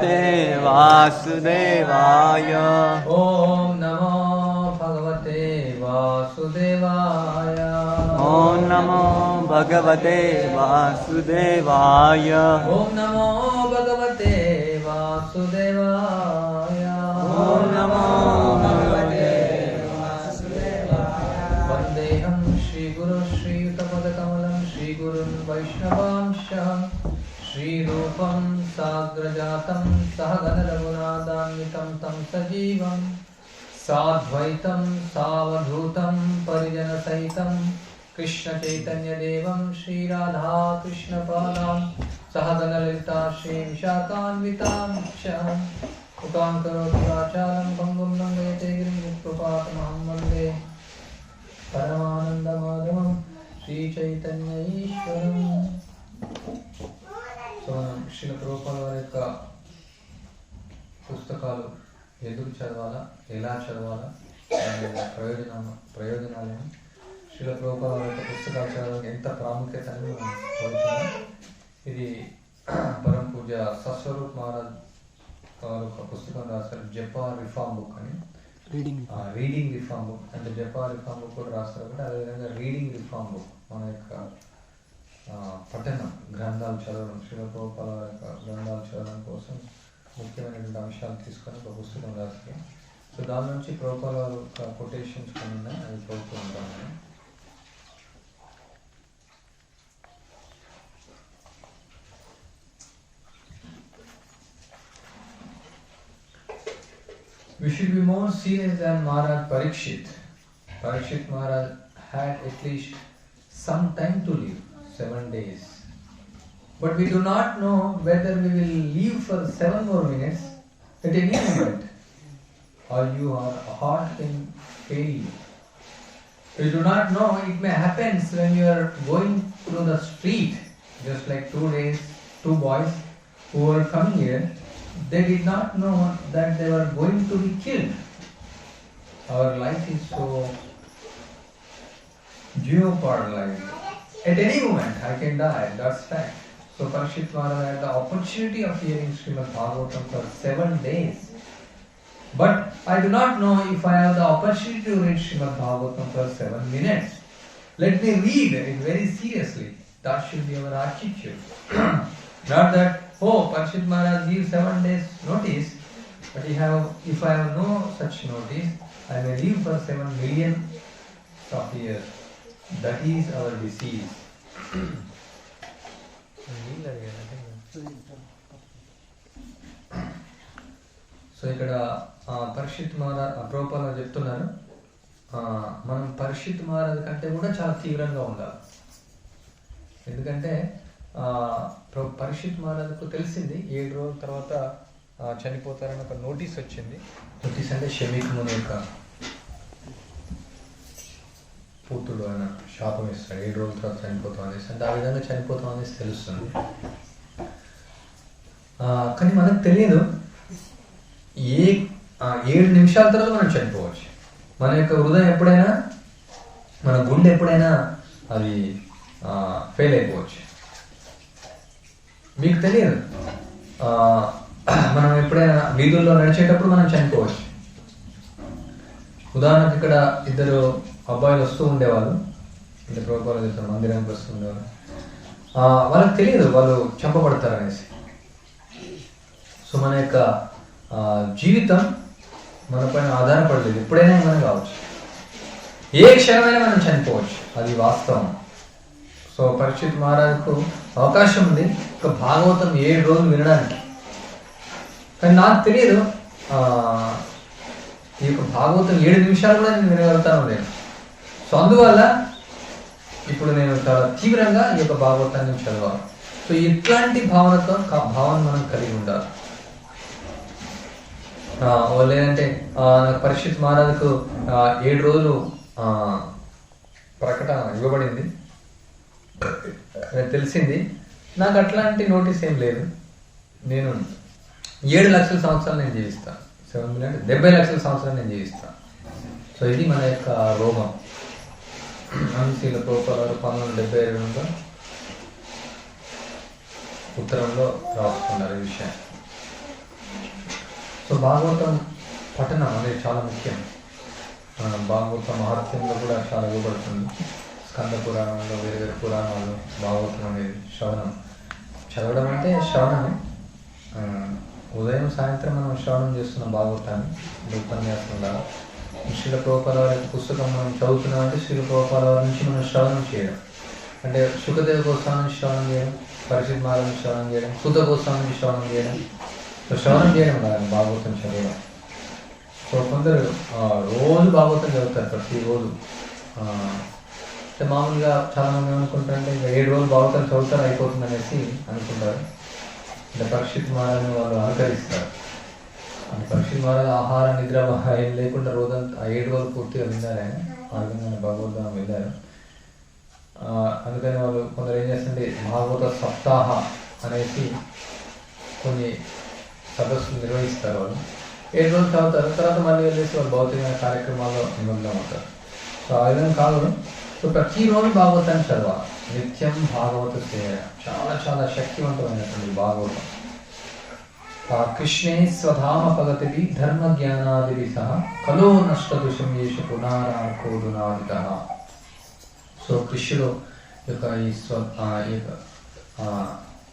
भगवते वासुदेवाय। ओम नमो भगवते वासुदेवाय। ओम नमो भगवते वासुदेवाय। ओम नमो भगवते वासुदेवाय। ओम नमो भगवते वासुदेवाय। वन्देऽहं श्रीगुरु श्रीयुतपदकमलं श्रीगुरुन् वैष्णवांश श्रीरूपं साग्रजातं सहगणरघुनाथान्वितं तं सजीवं साद्वैतं सावधूतं परिजनसहितं कृष्णचैतन्यदेवं श्रीराधाकृष्णपादां सहगणललिता श्रीविशाखान्वितां कृपां करोतु वाचालं भङ्गुं लङ्घयते गिरिं यत्कृपातमहं वन्दे परमानन्दमाधवं श्रीचैतन्य ईश्वरम्। సో మనం శ్రీల ప్రభుపాద వారి యొక్క పుస్తకాలు ఎందుకు చదవాలా, ఎలా చదవాలా, దాని ప్రయోజనాలను, శ్రీల ప్రభుపాద వారి యొక్క పుస్తకాలు చదవడానికి ఎంత ప్రాముఖ్యత అని మనం చదువుతున్నాం. ఇది పరమ పూజ సస్వరూప్ మహారాజ్ వారు ఒక పుస్తకం రాస్తారు, జపా రిఫార్మ్ బుక్ అని. రీడింగ్ రిఫార్మ్ బుక్ అంటే జపా రిఫార్మ్ బుక్ కూడా రాస్తారు కాబట్టి అదేవిధంగా రీడింగ్ రిఫార్మ్ బుక్ మన యొక్క పఠనం, గ్రంథాలు చదవడం, శ్రీల ప్రభుపాద యొక్క గ్రంథాలు చదవడం కోసం ముఖ్యమైనటువంటి అంశాలు తీసుకొని ఒక పుస్తకం రాస్తారు. సో దాని నుంచి ప్రభుపాద యొక్క కొటేషన్స్ కొన్ని ఉన్నాయి, అవి చదువుతూ ఉంటాను. We should be more serious than Maharaj Parikshit. Parikshit Maharaj had at least some time to live, 7 days. But we do not know whether we will live for 7 more minutes at any moment, or your heart can fail you. We do not know, it may happen when you are going through the street, just like 2 boys who were coming here. They did not know that they were going to be killed. Our life is so jeopardized. At any moment I can die, that's fact. So Parikshit Maharaj had the opportunity of hearing Srimad Bhagavatam for 7 days. But I do not know if I have the opportunity to read Srimad Bhagavatam for 7 minutes. Let me read it very seriously. That should be our attitude. Not that, oh, Parikshit Maharaj gives 7 days notice, but if I have no such notice, I may live for 7 million of years. That is our disease. So ఇక్కడ పరీక్షిత్ మహారాజ్ ప్రభుపాద చెప్తున్నారు, మనం పరీక్షిత్ మహారాజ్ కంటే కూడా చాలా తీవ్రంగా ఉండాలి. ఎందుకంటే పరీక్షిత్ మహారాజ్కు తెలిసింది 7 రోజుల తర్వాత చనిపోతారని ఒక నోటీస్ వచ్చింది. నోటీస్ అంటే షమీక్ ముని యొక్క పూతుడు ఆయన శాపం ఇస్తాడు, 7 రోజుల తర్వాత చనిపోతాం అనేసి. అంటే ఆ విధంగా చనిపోతాం అనేసి తెలుస్తుంది. కానీ మనకు తెలియదు 7 నిమిషాల తర్వాత మనం చనిపోవచ్చు. మన యొక్క హృదయం ఎప్పుడైనా, మన గుండె ఎప్పుడైనా అది ఫెయిల్ అయిపోవచ్చు. మీకు తెలియదు, మనం ఎప్పుడైనా వీధుల్లో నడిచేటప్పుడు మనం చనిపోవచ్చు. ఉదాహరణకు ఇక్కడ 2 అబ్బాయిలు వస్తూ ఉండేవాళ్ళు, అంటే ప్రభుపాద మందిరానికి వస్తూ ఉండేవాళ్ళు. వాళ్ళకి తెలియదు వాళ్ళు చంపబడతారు అనేసి. సో మన యొక్క జీవితం మన పైన ఆధారపడలేదు, ఎప్పుడైనా ఏమైనా కావచ్చు, ఏ క్షణమైనా మనం చనిపోవచ్చు, అది వాస్తవం. సో పరీక్షిత్ మహారాజ్కు అవకాశం ఉంది ఒక భాగవతం 7 రోజులు వినడానికి. కానీ నాకు తెలియదు ఈ యొక్క భాగవతం 7 నిమిషాలు కూడా నేను వినగలుగుతాను లేదు. సో అందువల్ల ఇప్పుడు నేను చాలా తీవ్రంగా ఈ యొక్క భాగవతాన్ని చదవాలి. సో ఇట్లాంటి భావన మనం కలిగి ఉండాలి. లేదంటే నాకు పరీక్షిత్ మహారాజ్కు 7 రోజులు ప్రకటన ఇవ్వబడింది, తెలిసింది. నాకు అట్లాంటి నోటీస్ ఏం లేదు. నేను 7 లక్షల సంవత్సరాలు నేను జీవిస్తాను, 7 మిలియన్ 70 లక్షల సంవత్సరాలు నేను జీవిస్తాను. సో ఇది మన యొక్క రోగం. శ్రీల ప్రభుపాద 1972 ఉత్తరంలో రాసుకున్నారు ఈ విషయం. సో భాగవతం పఠనం అనేది చాలా ముఖ్యం. భాగవత మహత్యంలో కూడా చాలా ఇవ్వబడుతుంది. స్కంద పురాణంలో, వేరే వేరే పురాణాల్లో భాగవతం అనేది శ్రవణం. చదవడం అంటే శ్రవణమే. ఉదయం సాయంత్రం మనం శ్రవణం చేస్తున్నాం భాగవతాన్ని, ఉపన్యాసం ద్వారా. శ్రీల ప్రభుపాద వారి పుస్తకం మనం చదువుతున్నాం అంటే శ్రీల ప్రభుపాద వారి నుంచి మనం శ్రవణం చేయడం. అంటే సుఖదేవ గోస్వామి నుంచి శ్రవణం చేయడం, పరిషత్ మహారాజ్ నుంచి శ్రవణం చేయడం, సుత గోస్వామి నుంచి శ్రవణం చేయడం. సో శ్రవణం చేయడం కాదు భాగవతం చదవడం. సో కొందరు రోజు భాగవతం చదువుతారు, ప్రతిరోజు. అంటే మామూలుగా చాలామంది ఏమనుకుంటారంటే ఇంకా 7 రోజులు భాగవతం చదువుతారు అయిపోతుంది అనేసి అనుకుంటారు. అంటే పరిషత్ మహారాజ్ వాళ్ళు అనుకరిస్తారు. పరిషత్ మహారాజ్ ఆహార నిద్ర ఏం లేకుండా రోజంతా 7 రోజులు పూర్తిగా విన్నారు. ఆయన ఆ విధంగా భగవద్గీత వెళ్ళారు. అందుకని వాళ్ళు కొందరు ఏం చేస్తుంటే భాగవత సప్తాహ అనేసి కొన్ని సదస్సులు నిర్వహిస్తారు. వాళ్ళు 7 రోజులు చదువుతారు, తర్వాత మళ్ళీ వెళ్ళేసి వాళ్ళు భౌతికమైన కార్యక్రమాల్లో నిమగ్నం అవుతారు. సో ఆ విధంగా కాదు. సో ప్రతిరోజు భాగవతాన్ని చదవాలి, నిత్యం భాగవత సేవ. చాలా చాలా శక్తివంతమైనటువంటి భాగవతం. కృష్ణే స్వధామ పగతి ధర్మ జ్ఞానాది సహ కలో నష్టదుషం యేష పునారాకోదునాదిత. సో కృష్ణుడు యొక్క ఈ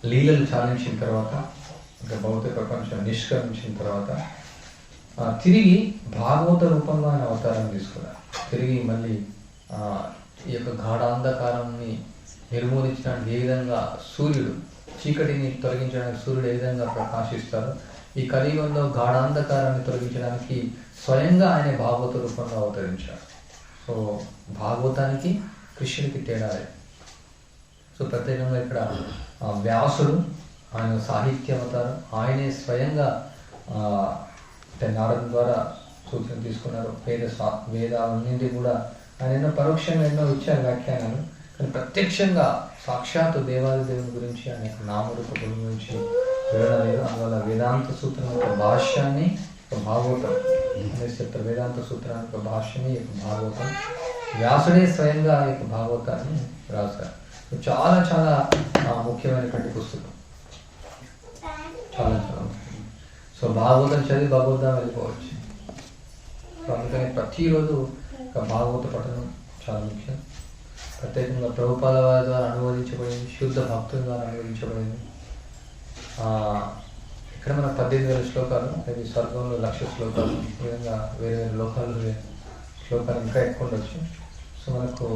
లీలలు చాలించిన తర్వాత, ఇంకా భౌతిక ప్రపంచం నిష్క్రమించిన తర్వాత తిరిగి భాగవత రూపంలో ఆయన అవతారం తీసుకున్నారు. తిరిగి మళ్ళీ ఈ యొక్క గాఢాంధకారాన్ని నిర్మూలించడానికి ఏ విధంగా సూర్యుడు, చీకటిని తొలగించడానికి సూర్యుడు ఏ విధంగా ప్రకాశిస్తారో, ఈ కలియుగంలో గాఢాంధకారాన్ని తొలగించడానికి స్వయంగా ఆయన భాగవత రూపంలో అవతరించారు. సో భాగవతానికి కృష్ణుడికి తేడా. సో ప్రత్యేకంగా ఇక్కడ వ్యాసుడు ఆయన సాహిత్య అవతారం. ఆయనే స్వయంగా అంటే నారద ద్వారా సూచన తీసుకున్నారు. వేదాలన్నింటి కూడా ఆయన ఎన్నో పరోక్షంగా ఎన్నో ఇచ్చారు వ్యాఖ్యానాలు. కానీ ప్రత్యక్షంగా సాక్షాత్తు దేవాది దేవుని గురించి, ఆయన యొక్క నామరూప గురి గురించి వివరణ లేదు. అందువల్ల వేదాంత సూత్రం యొక్క భాష్యాన్ని భాగవతం అనేసి చెప్తారు. వేదాంత సూత్రానికి యొక్క భాష్యమే యొక్క భాగవతం. వ్యాసుడే స్వయంగా ఈ యొక్క భాగవతాన్ని రాశారు. చాలా చాలా ముఖ్యమైనటువంటి పుస్తకం, చాలా చాలా ముఖ్యం. సో భాగవతం చదివి భగవద్గీత వెళ్ళిపోవచ్చు. సో అందుకని ప్రతిరోజు భాగవత పఠనం చాలా ముఖ్యం. ప్రత్యేకంగా ప్రభుపాద వారి ద్వారా అనువదించబడింది, శుద్ధ భక్తుల ద్వారా అనువదించబడింది. ఇక్కడ మన 18,000 శ్లోకాలు, అవి స్వర్గంలో 1,00,000 శ్లోకాలు, ఈ విధంగా వేరే వేరే లోకాలు శ్లోకాలు ఇంకా ఎక్కువ ఉండొచ్చు. సో మనకు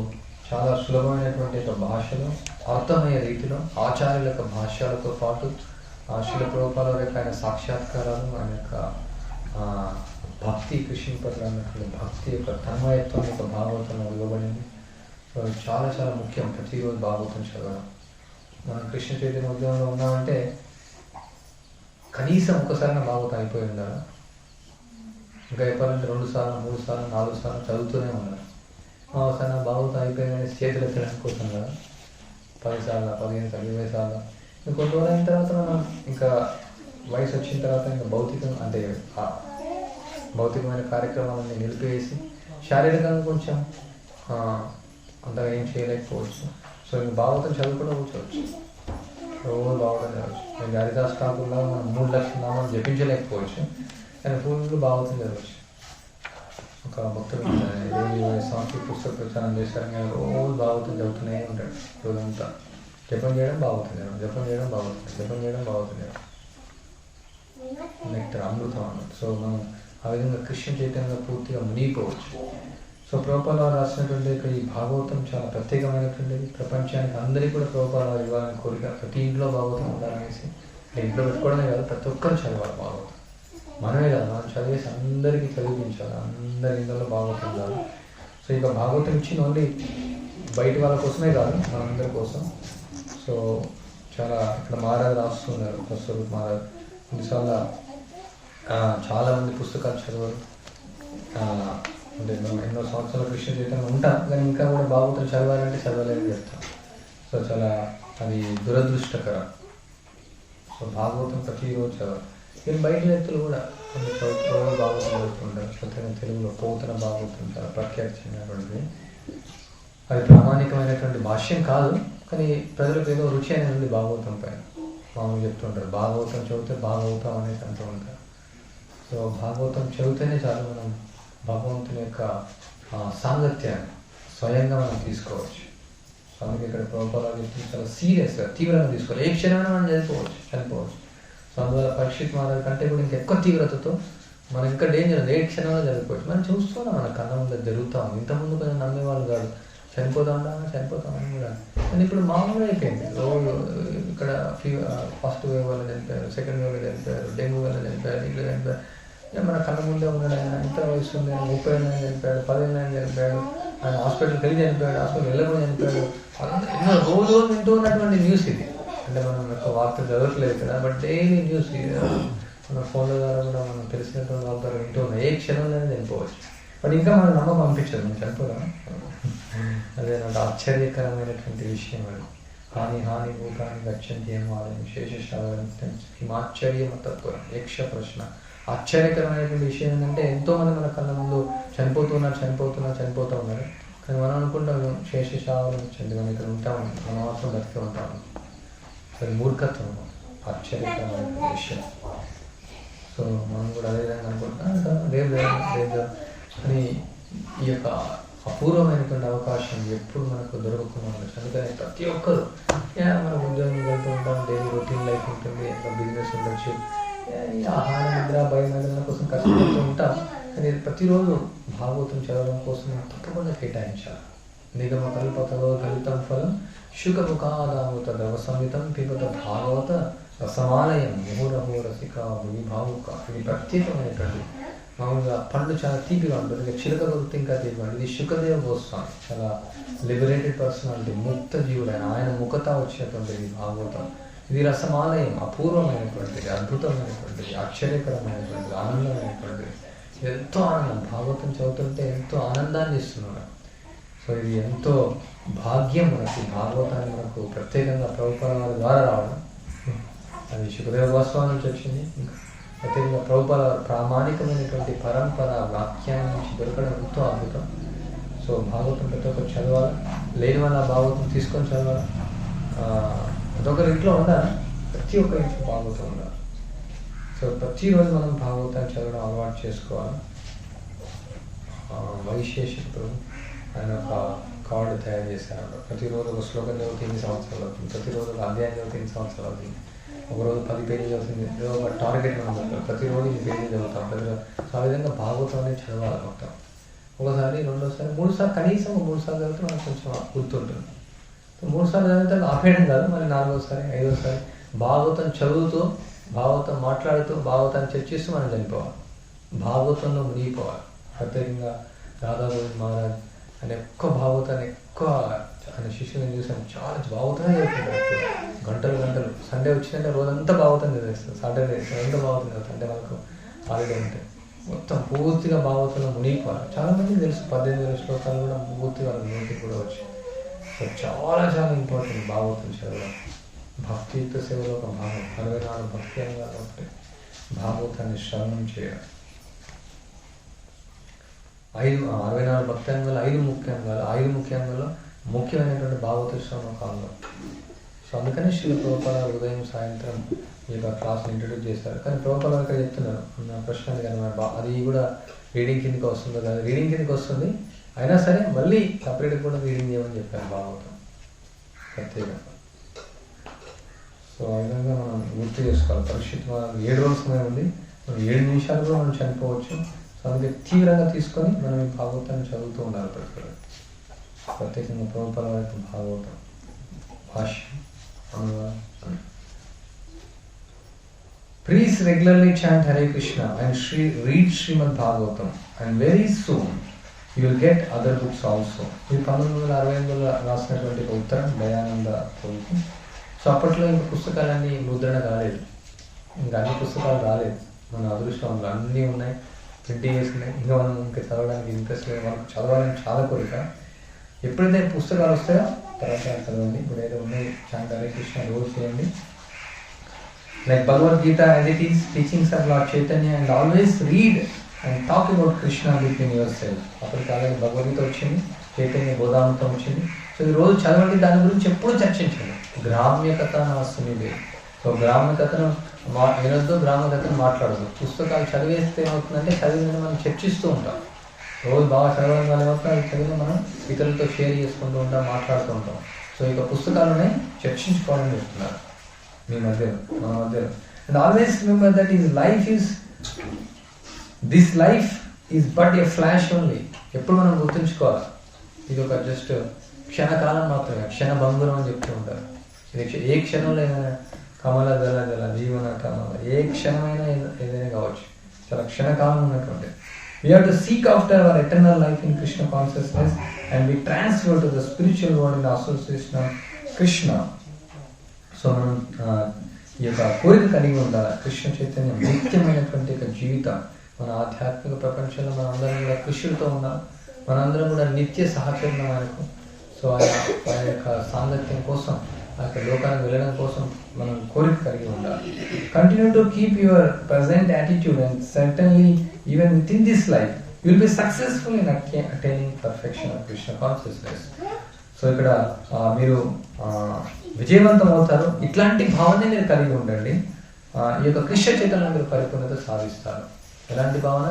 చాలా సులభమైనటువంటి యొక్క భాషలో, అర్థమయ్యే రీతిలో, ఆచార్యుల యొక్క భాష్యాలతో పాటు శ్రీల ప్రభుపాద వారి యొక్క ఆయన సాక్షాత్కారాలు, ఆయన యొక్క భక్తి, కృష్ణ పట్ల అన్నటువంటి భక్తి యొక్క తన్మయత్వం యొక్క భాగవతంలో ఇవ్వబడింది. సో చాలా చాలా ముఖ్యం ప్రతిరోజు భాగవతం చదవడం. మనం కృష్ణ చైతన్య ఉద్యమంలో ఉన్నామంటే కనీసం ఒకసారి భాగవతం అయిపోయి ఉండాలి. ఇంకా చెప్పాలంటే 2 సార్లు 3 సార్లు 4 సార్లు చదువుతూనే ఉన్నారు. ఒకసారి భాగవతం అయిపోయిందని చేతులు ఎత్తడానికి కోసం కదా 10 సార్లు 15 సార్లు 20 సార్లు. ఇంకొన్ని రోజులు అయిన తర్వాత మనం ఇంకా వయసు వచ్చిన తర్వాత ఇంకా భౌతికమైన కార్యక్రమాలన్నీ నిలిపివేసి శారీరకంగా కొంచెం అంతగా ఏం చేయలేకపోవచ్చు. సో ఇంక భాగవతం చదువుకుంటూ కూర్చోవచ్చు, రోజు భాగవతం చదవచ్చు. ఇంకా హరిదాస్ ఠాకూర్లా మనం 3 లక్షల నామాలు జపించలేకపోవచ్చు, కానీ ఫుల్ భాగవతం చదవచ్చు. ఒక భక్తుడు 20 సంవత్సరాలు పుస్తక ప్రచారం చేశారు, రోజు భాగవతం చదువుతూనే ఉంటాడు. రోజంతా జపం చేయడం భాగవతం చేయడం, జపం చేయడం భాగవతం, జపం చేయడం భాగవతం చేయడం, నెక్టర్ అమృతం అన్నట్టు. సో మనం ఆ విధంగా కృష్ణ చైతన్యంగా పూర్తిగా మునిగిపోవచ్చు. సో ప్రభుపాద వారు రాసినటువంటి ఈ భాగవతం చాలా ప్రత్యేకమైనటువంటిది. ప్రపంచానికి అందరికీ కూడా ప్రభుపాద వారు ఇవ్వాలని కోరిక. ప్రతి ఇంట్లో భాగవతం ఉండాలనేసి, ఇంట్లో పెట్టుకోవడమే కాదు, ప్రతి ఒక్కరు చదవాలి భాగవతం. మనమే కాదు, మనం చదివేసి అందరికీ చదివించాలి, అందరి ఇంట్లో భాగవతం ఉండాలి. సో ఇక భాగవతం ఇచ్చింది ఓన్లీ బయట వాళ్ళ కోసమే కాదు, మనందరి కోసం. సో చాలా ఇక్కడ మహారాజు రాస్తున్నారు, ప్రస్తుత మహారాజు కొన్నిసార్లు చాలామంది పుస్తకాలు చదవరు. అంటే ఎన్నో సంవత్సరాల కృష్ణ చైతన్యం ఉంటాం, కానీ ఇంకా కూడా భాగవతం చదవాలంటే చదవలేదని చెప్తాం. సో చాలా అది దురదృష్టకరం. సో భాగవతం ప్రతిరోజు చదవాలి. నేను బయట వ్యక్తులు కూడా కొన్ని చదువుతున్న భాగవతం చదువుతుంటారు. ప్రత్యేకంగా తెలుగులో పోతన భాగవతం చాలా ప్రఖ్యాతి చెందినటువంటిది. అది ప్రామాణికమైనటువంటి భాష్యం కాదు, కానీ ప్రజలకు ఏదో రుచి అనేది ఉంది భాగవతం పైన. మామూలు చెప్తుంటారు భాగవతం చదివితే భాగవతం అనేది అంటూ ఉంటారు. సో సో భాగవతం చదివితేనే చాలు మనం భగవంతుని యొక్క సాంగత్యాన్ని స్వయంగా మనం తీసుకోవచ్చు. సో అందుకే ఇక్కడ ప్రభుపాదాలు చెప్తుంది చాలా సీరియస్గా తీవ్రంగా తీసుకోవాలి. ఏ క్షణమైనా మనం చనిపోవచ్చు. సో అందువల్ల పరీక్షిత్ మహారాజ్ కంటే కూడా ఇంకా ఎక్కువ తీవ్రతతో మనం ఇంకా డేంజర్ ఏ క్షణంలో చనిపోవచ్చు. మనం చూస్తున్నాం మన కళ్ళ ముందు జరుగుతూ ఉంది. ఇంతకుముందు కొంచెం నమ్మేవాళ్ళు కాదు, చనిపోతామని కూడా. కానీ ఇప్పుడు మామూలుగా అయిపోయింది. రోజు ఇక్కడ ఫస్ట్ వేవ్ వల్ల చనిపోయారు, సెకండ్ వేవ్ వల్ల చనిపోయారు, డెంగ్యూ వల్ల చనిపోయారు, ఇట్లా చనిపోయారు. మన కళ్ళ ముందే ఉన్నాడు ఆయన. ఎంత వయసు ఉంది, 30 ఏళ్ళని చనిపోయాడు, 10 ఏళ్ళని చనిపోయాడు, ఆయన హాస్పిటల్కి వెళ్ళి చనిపోయాడు, హాస్పిటల్ వెళ్ళకుండా చనిపోయాడు. ఎన్నో రోజు వింటూ ఉన్నటువంటి న్యూస్ ఇది. అంటే మనం యొక్క వార్త చదవట్లేదు కదా, బట్ డైలీ న్యూస్ మన ఫోన్ల ద్వారా కూడా మనం తెలిసినటువంటి వార్తలు వింటూ ఉన్నాయి. ఏ క్షణంలోనే చనిపోవచ్చు. బట్ ఇంకా మనం నమ్మకం పంపించదు, మనం చనిపోదాం. అదే నాకు ఆశ్చర్యకరమైనటువంటి విషయం అది. హాని భూతాన్ని గచ్చంతి ఏమో శేషశాలని హిమాశ్చర్యం తత్వరం యక్ష ప్రశ్న. ఆశ్చర్యకరమైనటువంటి విషయం ఏంటంటే ఎంతోమంది మన కళ్ళ ముందు చనిపోతూ ఉన్నారు. కానీ మనం అనుకుంటాం శేషశాలను వచ్చింది, మనం ఇక్కడ ఉంటామని, మనం మాత్రం బతికి ఉంటాము. అది మూర్ఖత్వం, ఆశ్చర్యకరమైన విషయం. సో మనం కూడా అదేవిధంగా అనుకుంటున్నాం లేదు అని. ఈ యొక్క అపూర్వమైనటువంటి అవకాశం ఎప్పుడు మనకు దొరకకుండా ఉండొచ్చు. అందుకని ప్రతి ఒక్కరు మనం ఉద్యోగం వెళ్తూ ఉంటాం, డైలీ రొటీన్ లైఫ్ ఉంటుంది, ఎంత బిజినెస్ ఉండొచ్చు, ఈ ఆహార నిద్ర భయం కోసం కష్టపడుతూ ఉంటాం. కానీ ప్రతిరోజు భాగవతం చదవడం కోసం తప్పకుండా కేటాయించాలి. నిగమ కల్పతలో కలితం ఫలం శుకముఖాదామృత ద్రవ సంహితం పిబత భాగవత రసమాలయం ముహురహో రసిక విభావుక. ఇది ప్రత్యేకమైనటువంటి, మామూలుగా పండు చాలా తీపిగా ఉంటుంది, ఇంకా చిలక వృత్తి ఇంకా తీపిగా ఉంటుంది. ఇది శుకదేవ గోస్వామి, చాలా లిబరేటెడ్ పర్సనాలిటీ, ముక్త జీవుడు ఆయన ముఖత వచ్చినటువంటిది భాగవతం. ఇది రసమాలయం, అపూర్వమైనటువంటిది, అద్భుతమైనటువంటిది, ఆశ్చర్యకరమైనటువంటిది, ఆనందమైనటువంటిది. ఎంతో ఆనందం, భాగవతం చదువుతుంటే ఎంతో ఆనందాన్ని ఇస్తున్నాడు. సో ఇది ఎంతో భాగ్యం మనకి, భాగవతాన్ని మనకు ప్రత్యేకంగా ప్రభుపాద ద్వారా రావడం. అది శుకదేవ గోస్వామి నుంచి వచ్చింది. ప్రత్యేకంగా ప్రభుపాద ప్రామాణికమైనటువంటి పరంపర వాక్యాన్ని నుంచి దొరకడం ఎంతో అద్భుతం. సో భాగవతం ప్రతి ఒక్కరు చదవాలి. లేని వాళ్ళ భాగవతం తీసుకొని చదవాలి. ప్రతి ఒక్కరి ఇంట్లో ఉండాలి, ప్రతి ఒక్కరి ఇంట్లో భాగవతం ఉండాలి. సో ప్రతిరోజు మనం భాగవతాన్ని చదవడం అలవాటు చేసుకోవాలి. వైశేషికుడు ఆయన ఒక కార్డు తయారు చేశారు. ప్రతిరోజు ఒక శ్లోకం చదివితే 8 సంవత్సరాలు అవుతుంది, ప్రతిరోజు ఒక అధ్యాయం చదివితే 8 సంవత్సరాలు అవుతుంది, ఒకరోజు 10 పేజీలు అవుతుంది. ఏదో ఒక టార్గెట్ మనం చెప్తాం, ప్రతిరోజు 8 పేజీలు చదువుతాం. సో ఆ విధంగా భాగవతం అనేది చదవాలి మొత్తం. ఒకసారి, రెండోసారి, 3 సార్లు, కనీసం 3 సార్లు చదివితే మనకు కొంచెం గుర్తుంటుంది. 3 సార్లు చదివితే ఆపేయడం కాదు, మళ్ళీ 4వసారి 5వసారి భాగవతం చదువుతూ, భాగవతం మాట్లాడుతూ, భాగవతాన్ని చర్చిస్తూ మనం చనిపోవాలి. భాగవతంలో మునిగిపోవాలి. ప్రత్యేకంగా రాధా గోవింద్ మహారాజ్ ఆయన ఎక్కువ భాగవతాన్ని ఆయన శిష్యులను చూసాను, చాలా భాగవతమే చదువుతుంటారు. గంటలు సండే వచ్చిందంటే రోజంతా భాగవతం చదివేస్తారు. సాటర్డే రోజంతా భాగవతం చదువుతారు. అంటే మనకు హాలిడే ఉంటే మొత్తం పూర్తిగా భాగవతంలో మునిగిపోవాలి. చాలామందికి తెలుసు 18,000 శ్లోకాలు కూడా పూర్తిగా నోటికి కూడా వచ్చాయి. సో చాలా ఇంపార్టెంట్ భాగవతం చదవడం. భక్తియుక్త సేవలో ఒక భాగం. 64 భక్తి అంగాలు ఒకటి, భాగవతాన్ని శ్రవణం చేయడం. 64 భక్తి అంగాలు, 5 ముఖ్య అంగాలు. 5 ముఖ్య అంగాల్లో ముఖ్యమైనటువంటి భాగవత శ్రవణం ఒక అంగం. సో అందుకని శ్రీల ప్రభుపాద ఉదయం సాయంత్రం ఈ యొక్క క్లాస్ని ఇంట్రడ్యూస్ చేశారు. కానీ ప్రభుపాద ఇక్కడ చెప్తున్నారు, నా ప్రశ్న కానీ అది కూడా రీడింగ్ కిందకి వస్తుందో కదా, రీడింగ్ కిందకి వస్తుంది. అయినా సరే మళ్ళీ సపరేట్గా కూడా రీడింగ్ చేయమని చెప్పారు భాగవతం ప్రత్యేకంగా. సో ఆ విధంగా మనం గుర్తు చేసుకోవాలి. పరిస్థితి 7 రోజుల సమయం ఉంది, 7 నిమిషాలు కూడా మనం చనిపోవచ్చు. సో అందుకే తీవ్రంగా తీసుకొని మనం ఈ భాగవతాన్ని చదువుతూ ఉండాలి. ప్రత్యేకంగా ప్రభుపాద యొక్క భాగవతం భాష్యం అనువాదం. Please regularly chant Hare Krishna and read Srimad Bhagavatam, and very soon you will get other books also. ఇది 1968లో రాసినటువంటి ఒక ఉత్తరం దయానంద ప్రభుకి. సో అప్పట్లో ఇంకా పుస్తకాలన్నీ ముద్రణ కాలేదు, ఇంకా అన్ని పుస్తకాలు రాలేదు. మన అదృష్టంలో అన్నీ ఉన్నాయి, ప్రింటింగ్ వేసుకున్నాయి. ఇంకా మనం ఇంకా చదవడానికి ఇంట్రెస్ట్ లేదు, మనకు చదవాలని చాలా కోరిక. ఎప్పుడైతే పుస్తకాలు వస్తాయో తర్వాత చదవండి. ఇప్పుడు ఏదో ఉన్నాయి, చాంట్ హరే కృష్ణ రోజు చేయండి. Like Bhagavad Gita as it is, teachings of Lord Chaitanya, and always read and talk about Krishna between yourself. అప్పటికి అలాగే భగవద్గీత వచ్చింది, చైతన్య బోధామృతం వచ్చింది. సో ఈ రోజు చదవండి, దాని గురించి ఎప్పుడు చర్చించండి. గ్రామ్య కథ నా సునిదే. సో గ్రామ్య కథను వినొద్దు, బ్రాహ్మణ దగ్గర మాట్లాడదు. పుస్తకాలు చదివేస్తే ఏమవుతుందంటే చదివిన మనం చర్చిస్తూ ఉంటాం. రోజు బాగా చదవడం వల్ల ఏమవుతుంది, అది చదివి మనం ఇతరులతో షేర్ చేసుకుంటూ ఉంటాం, మాట్లాడుతూ ఉంటాం. సో ఇక పుస్తకాలనే చర్చించుకోవాలని చెప్తున్నారు మీ మధ్యలో, మన మధ్యలో. And always remember that this life is but A flash only. ఎప్పుడు మనం గుర్తుంచుకోవాలి, ఇది ఒక జస్ట్ క్షణకాలం మాత్రమే, క్షణభంగురం అని చెప్తూ ఉంటారు. ఇది ఏ క్షణంలో ఏమైనా కమల జల జల జీవన కమల, ఏ క్షణమైనా ఏదైనా కావచ్చు, చాలా క్షణకాలం ఉన్నటువంటి. We have to seek after our eternal life in Krishna consciousness and be transferred to the spiritual world in the association of Krishna. So మనం ఈ యొక్క కోరిక కలిగి ఉండాలి. కృష్ణ చైతన్యం నిత్యమైనటువంటి ఒక జీవితం. మన ఆధ్యాత్మిక ప్రపంచంలో మనందరం కూడా కృష్ణుడితో ఉన్నాం, మనందరం కూడా నిత్య సహచరణం ఆయనకు. సో ఆయన యొక్క సాంగత్యం కోసం, ఆ యొక్క లోకానికి వెళ్ళడం కోసం మనం కోరిక కలిగి ఉండాలి. Continue to keep your present attitude and certainly even with in this life you will be successful in attaining perfection of Krishna consciousness. So ఇక్కడ మీరు విజయవంతం అవుతారు. ఇట్లాంటి భావనే మీరు కలిగి ఉండండి. ఈ యొక్క కృష్ణ చైతన్యం మీరు పరిపూర్ణత సాధిస్తారు. ఎలాంటి భావన?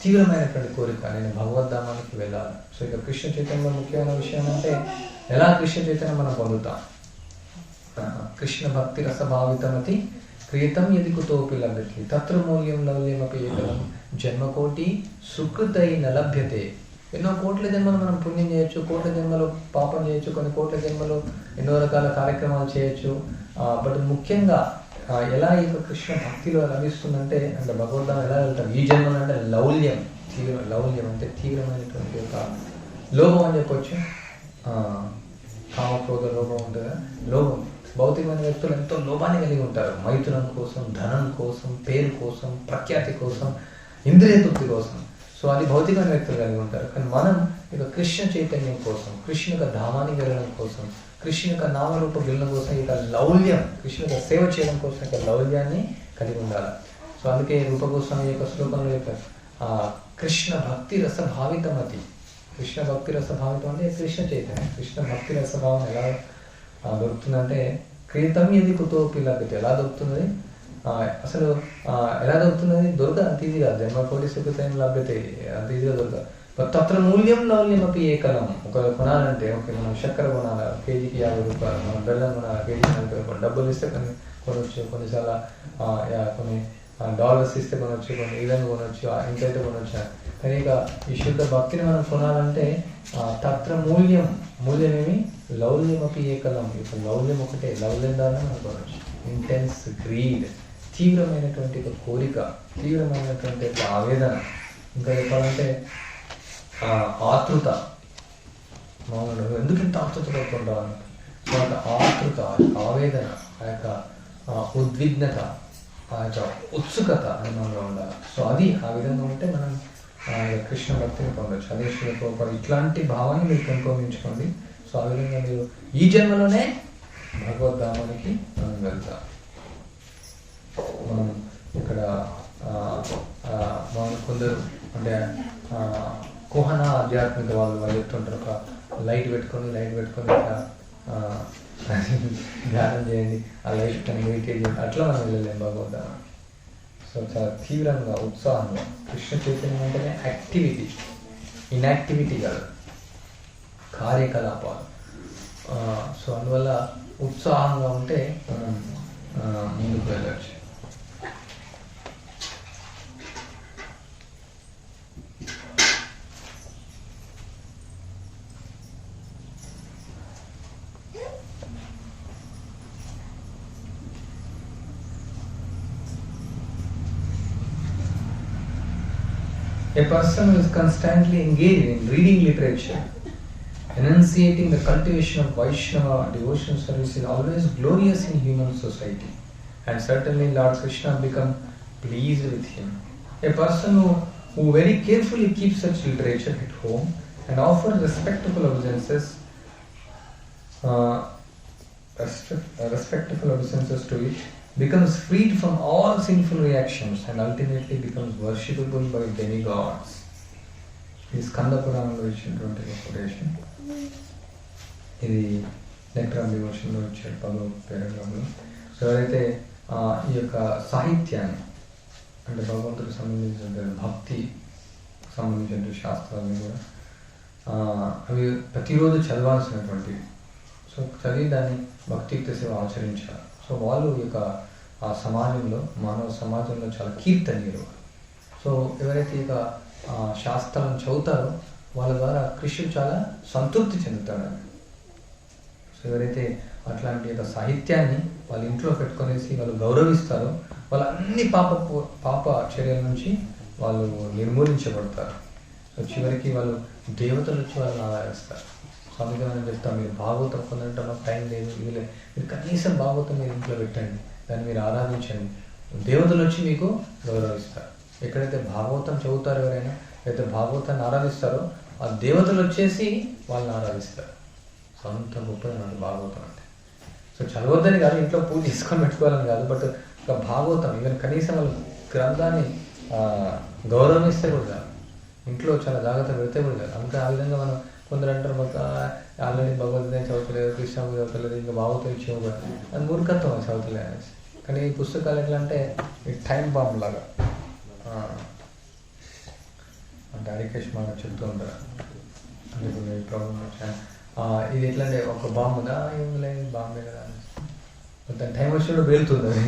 తీవ్రమైనటువంటి కోరిక, నేను భగవద్ధామానికి వెళ్ళాలి. సో ఇక కృష్ణ చైతన్యంలో ముఖ్యమైన విషయం అంటే ఎలా కృష్ణ చైతన్యం మనం పొందుతాం. కృష్ణ భక్తి రసభావితమతి క్రియతం యది కుతోపి లభ్యతే తత్ర మూల్యం లౌల్యమపి ఏకలం జన్మకోటి సుకృతైన లభ్యతే. ఎన్నో కోట్ల జన్మలు మనం పుణ్యం చేయొచ్చు, కోట్ల జన్మలు పాపం చేయొచ్చు, కొన్ని కోట్ల జన్మలు ఎన్నో రకాల కార్యక్రమాలు చేయొచ్చు. బట్ ముఖ్యంగా ఎలా ఈ కృష్ణ భక్తిలో లభిస్తుందంటే, అంటే భగవద్ధామం ఎలా వెళ్తాం ఈ జన్మలో అంటే లౌల్యం, లౌల్యం అంటే తీవ్రమైనటువంటి ఒక లోభం అని చెప్పొచ్చు. కామక్రోధ లోభం ఉంటుంది. లోభం, భౌతికమైన వ్యక్తులు ఎంతో లోభాన్ని కలిగి ఉంటారు. మైథునం కోసం, ధనం కోసం, పేరు కోసం, ప్రఖ్యాతి కోసం, ఇంద్రియ తృప్తి కోసం. సో అది భౌతికమైన వ్యక్తులు కలిగి ఉంటారు. కానీ మనం ఇక కృష్ణ చైతన్యం కోసం, కృష్ణ యొక్క ధామానికి వెళ్ళడం కోసం, కృష్ణ యొక్క నామరూప విలన కోసం, ఇక లౌల్యం, కృష్ణ యొక్క సేవ చేయడం కోసం ఇక లౌల్యాన్ని కలిగి ఉండాలి. సో అందుకే రూపగోస్వామి యొక్క శ్లోకంలో చెప్పారు, కృష్ణ భక్తి రసభావితమతి. కృష్ణ భక్తి రసభావితం అంటే కృష్ణ చైతన్యం. కృష్ణ భక్తి రసభావం ఎలా దొరుకుతుందంటే క్రీతం యది కుతోపి లభ్యతే. ఎలా దొరుకుతుంది అసలు, ఎలా దొరుకుతున్నది? దొరకదు అంత ఈజీగా. జన్మకోటి సుఖతైన లభ్యతే అంత ఈజీగా దొరకదు. తత్ర మూల్యం లౌల్యమపి ఏకలం. ఒక కొనాలంటే ఓకే, మనం చక్కెర కొనాలి, కేజీకి 50 రూపాయలు, మనం బెల్లం కొనాలి, కేజీకి 40 రూపాయలు. డబ్బులు ఇస్తే కొనవచ్చు, కొన్నిసార్లు కొన్ని డాలర్స్ ఇస్తే కొనవచ్చు, కొన్ని ఈ విధంగా కొనవచ్చు, ఇంకైతే కొనవచ్చు. కానీ ఇక ఈ శుద్ధ భక్తిని మనం కొనాలంటే తత్ర మూల్యం, మూల్యమేమి? లౌల్యమపి ఏకలం. ఇప్పుడు లౌల్యం ఒకటే, లౌల్యం ద్వారా మనం కొనవచ్చు. ఇంటెన్స్ గ్రీడ్, తీవ్రమైనటువంటి ఒక కోరిక, తీవ్రమైనటువంటి ఒక ఆవేదన. ఇంకా చెప్పాలంటే ఆతృత. మామూలు ఎందుకు ఇంత ఆతృత పడుతుంటాం? సో ఆ యొక్క ఆతృత, ఆవేదన, ఆ యొక్క ఉద్విగ్నత, ఆ యొక్క ఉత్సుకత అని మనలో ఉండాలి. సో అది ఆ విధంగా ఉంటే మనం కృష్ణ భక్తిని పొందవచ్చు. అదే శ్రీల ఇట్లాంటి భావాన్ని మీరు పెంపొందించుకోండి. సో ఆ విధంగా మీరు ఈ జన్మలోనే భగవద్ధామానికి మనం వెళ్తాం. మనం ఇక్కడ మనం కొందరు అంటే కుహన ఆధ్యాత్మిక వాళ్ళు చెప్తుంటారు, ఒక లైట్ పెట్టుకొని ఇట్లా ధ్యానం చేయండి, ఆ లైట్ కానీ మెడిటేట్ చేయండి. అట్లా మనం వెళ్ళలేము భగవద్ధామానికి. సో చాలా తీవ్రంగా, ఉత్సాహంగా, కృష్ణ చైతన్యం అంటేనే యాక్టివిటీ, ఇన్యాక్టివిటీ కాదు, కార్యకలాపాలు. సో అందువల్ల ఉత్సాహంగా ఉంటే మనం ముందుకు వెళ్ళచ్చు. A person who is constantly engaged in reading literature, enunciating the cultivation of Vaishnava devotional service is always glorious in human society, and certainly Lord Krishna become pleased with him. A person who very carefully keeps such literature at home and offers respectable obeisances to it becomes freed from all sinful reactions and ultimately becomes worshipable by demigods. This Skanda Puranalo ఇచ్చినటువంటి quotation. ఇది nectar డివోషన్లో ఇచ్చాడు 10వ పేరాగ్రాఫ్లో. So ఎవరైతే ఈ యొక్క సాహిత్యాన్ని అంటే భగవంతుడికి సంబంధించిన భక్తి సంబంధించిన శాస్త్రాన్ని కూడా అవి ప్రతిరోజు చదవాల్సినటువంటివి. సో చదివి దాన్ని భక్తియుక్త సేవ ఆచరించాలి. సో వాళ్ళు ఈ యొక్క ఆ సమాజంలో మానవ సమాజంలో చాలా కీర్తనీయులు. సో ఎవరైతే ఇక శాస్త్రాలను చదువుతారో వాళ్ళ ద్వారా కృష్ణుడు చాలా సంతృప్తి చెందుతాడు. సో ఎవరైతే అట్లాంటి యొక్క సాహిత్యాన్ని వాళ్ళ ఇంట్లో పెట్టుకొనేసి వాళ్ళు గౌరవిస్తారో వాళ్ళ అన్ని పాప చర్యల నుంచి వాళ్ళు నిర్మూలించబడతారు. సో చివరికి వాళ్ళు దేవతలు వచ్చి వాళ్ళని ఆరాధిస్తారు. సో అందుకే మనం చెప్తాం, మీరు భాగవతం పొందడంలో టైం లేదు, ఇది లేదు, మీరు కనీసం భాగవతం మీరు ఇంట్లో పెట్టండి, దాన్ని మీరు ఆరాధించండి, దేవతలు వచ్చి మీకు గౌరవిస్తారు. ఎక్కడైతే భాగవతం చదువుతారో ఎవరైనా అయితే భాగవతాన్ని ఆరాధిస్తారో ఆ దేవతలు వచ్చేసి వాళ్ళని ఆరాధిస్తారు. సో అంత గొప్పదన్నమాట భాగవతం అంటే. సో చదవద్దని కాదు, ఇంట్లో పూజ చేసుకొని పెట్టుకోవాలని కాదు, బట్ ఒక భాగవతం ఈవెన్ కనీసం వాళ్ళు గ్రంథాన్ని గౌరవిస్తే కూడా కాదు, ఇంట్లో చాలా జాగ్రత్త పెడితే కూడా కాదు. అంతే ఆ విధంగా మనం కొందరు అంటారు మాకు ఆల్రెడీ భగవద్గీత చదువుతలేదు, కృష్ణ చదువుతలేదు, ఇంకా భాగవతం ఇచ్చేవు కూడా, అది మూర్ఖత్వం చదువుతలే అనేసి. కానీ ఈ పుస్తకాలు ఎట్లా అంటే టైం బాంబ్ లాగా అంటే హరికేష్ మనం చెప్తూ ఉంటారు. అంటే ప్రాబ్లం వచ్చాను ఇది ఎట్లా అంటే ఒక బాంబు ఉందా, ఏం లేదు బాంబే కదా అనేసి దాని టైం వచ్చినప్పుడు వెళ్తుంది అది.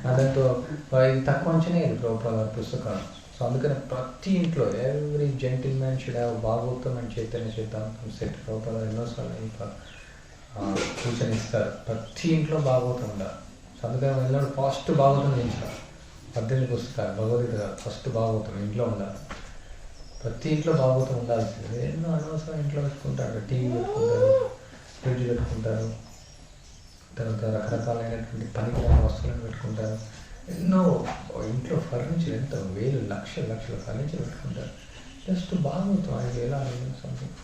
దాంతో ఇది తక్కువ అంచనే ఇది ప్రభుపాద పుస్తకాలు. సో అందుకని ప్రతి ఇంట్లో every gentleman should have Bhagavatam and Chaitanya చైతన్యం సెట్. ప్రభుపాద ఎన్నోసార్లు ఇంకా సూచన ఇస్తారు, ప్రతి ఇంట్లో భాగవతం ఉండాలి. సో అందుకని వెళ్ళినప్పుడు ఫస్ట్ భాగవతం చేయించాలి. 18 పుస్తకాలు భగవద్గీత కాదు, ఫస్ట్ భాగవతం ఇంట్లో ఉండాలి. ప్రతి ఇంట్లో భాగవతం ఉండాల్సింది. ఎన్నో అనవసరం ఇంట్లో పెట్టుకుంటారు, టీవీ పెట్టుకుంటారు, ఫ్రిడ్జ్ పెట్టుకుంటారు, తర్వాత రకరకాలైనటువంటి పనికిరాని వస్తువులను పెట్టుకుంటారు. ఎన్నో ఇంట్లో ఫర్నిచర్ ఎంత వేలు లక్షల ఫర్నిచర్ పెట్టుకుంటారు. Just Bhagavatam 5,000 something